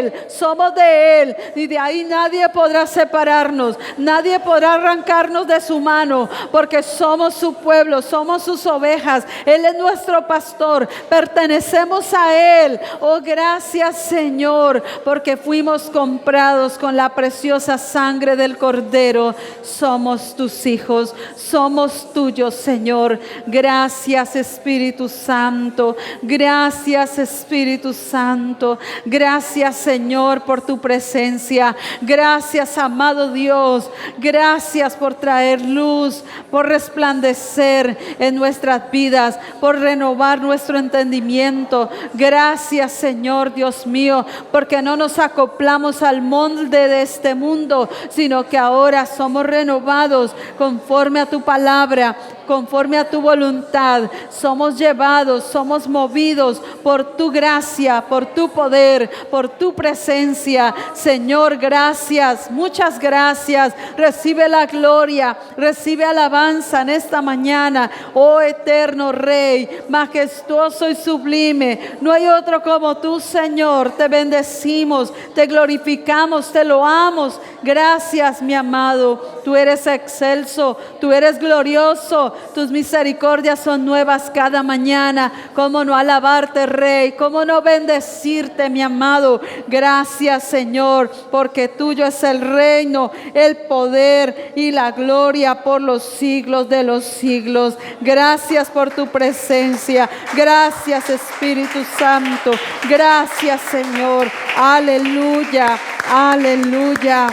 Él. Y de ahí nadie podrá separarnos. Nadie podrá arrancarnos de su mano. Porque somos su pueblo, somos sus ovejas. Él es nuestro pastor. Pertenecemos a Él. Oh, gracias, Señor, porque fuimos comprados con la preciosa sangre del Cordero. Somos tus hijos. Somos tuyos, Señor. Gracias, Espíritu Santo. Gracias, Espíritu Santo. Gracias, Señor, por tu presencia. Gracias, amado Dios. Gracias por traer luz, por resplandecer en nuestras vidas, por renovar nuestro entendimiento. Gracias, Señor, Dios mío, porque no nos acoplamos al molde de este mundo, sino que ahora somos renovados conforme a tu palabra, conforme a tu voluntad. Somos llevados, somos movidos por tu gracia, por tu poder, por tu presencia. Señor, gracias, muchas gracias. Recibe la gloria, recibe alabanza en esta mañana. Oh, eterno Rey, majestuoso y sublime. No hay otro como tú, Señor. Te bendecimos, te glorificamos, te loamos. Gracias, mi amado. Tú eres excelso, tú eres glorioso. Tus misericordias son nuevas cada mañana. ¿Cómo no alabarte, Rey? ¿Cómo no bendecirte, mi amado? Gracias, Señor, porque tuyo es el reino, el poder y la gloria por los siglos de los siglos. Gracias por tu presencia. Gracias, Espíritu Santo. Gracias, Señor. Aleluya, aleluya.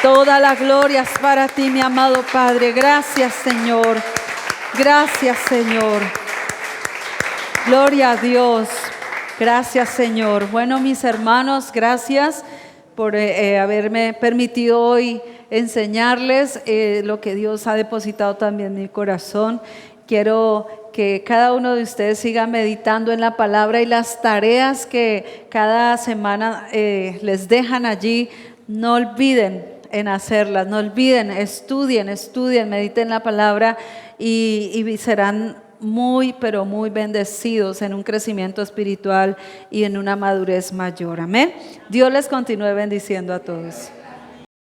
Toda la gloria es para ti, mi amado Padre. Gracias, Señor. Gracias, Señor. Gloria a Dios. Gracias, Señor. Bueno, mis hermanos, gracias por haberme permitido hoy enseñarles lo que Dios ha depositado también en mi corazón. Quiero que cada uno de ustedes siga meditando en la palabra y las tareas que cada semana les dejan allí. No olviden en hacerlas, no olviden, estudien, mediten la palabra y serán muy, pero muy bendecidos en un crecimiento espiritual y en una madurez mayor. Amén. Dios les continúe bendiciendo a todos.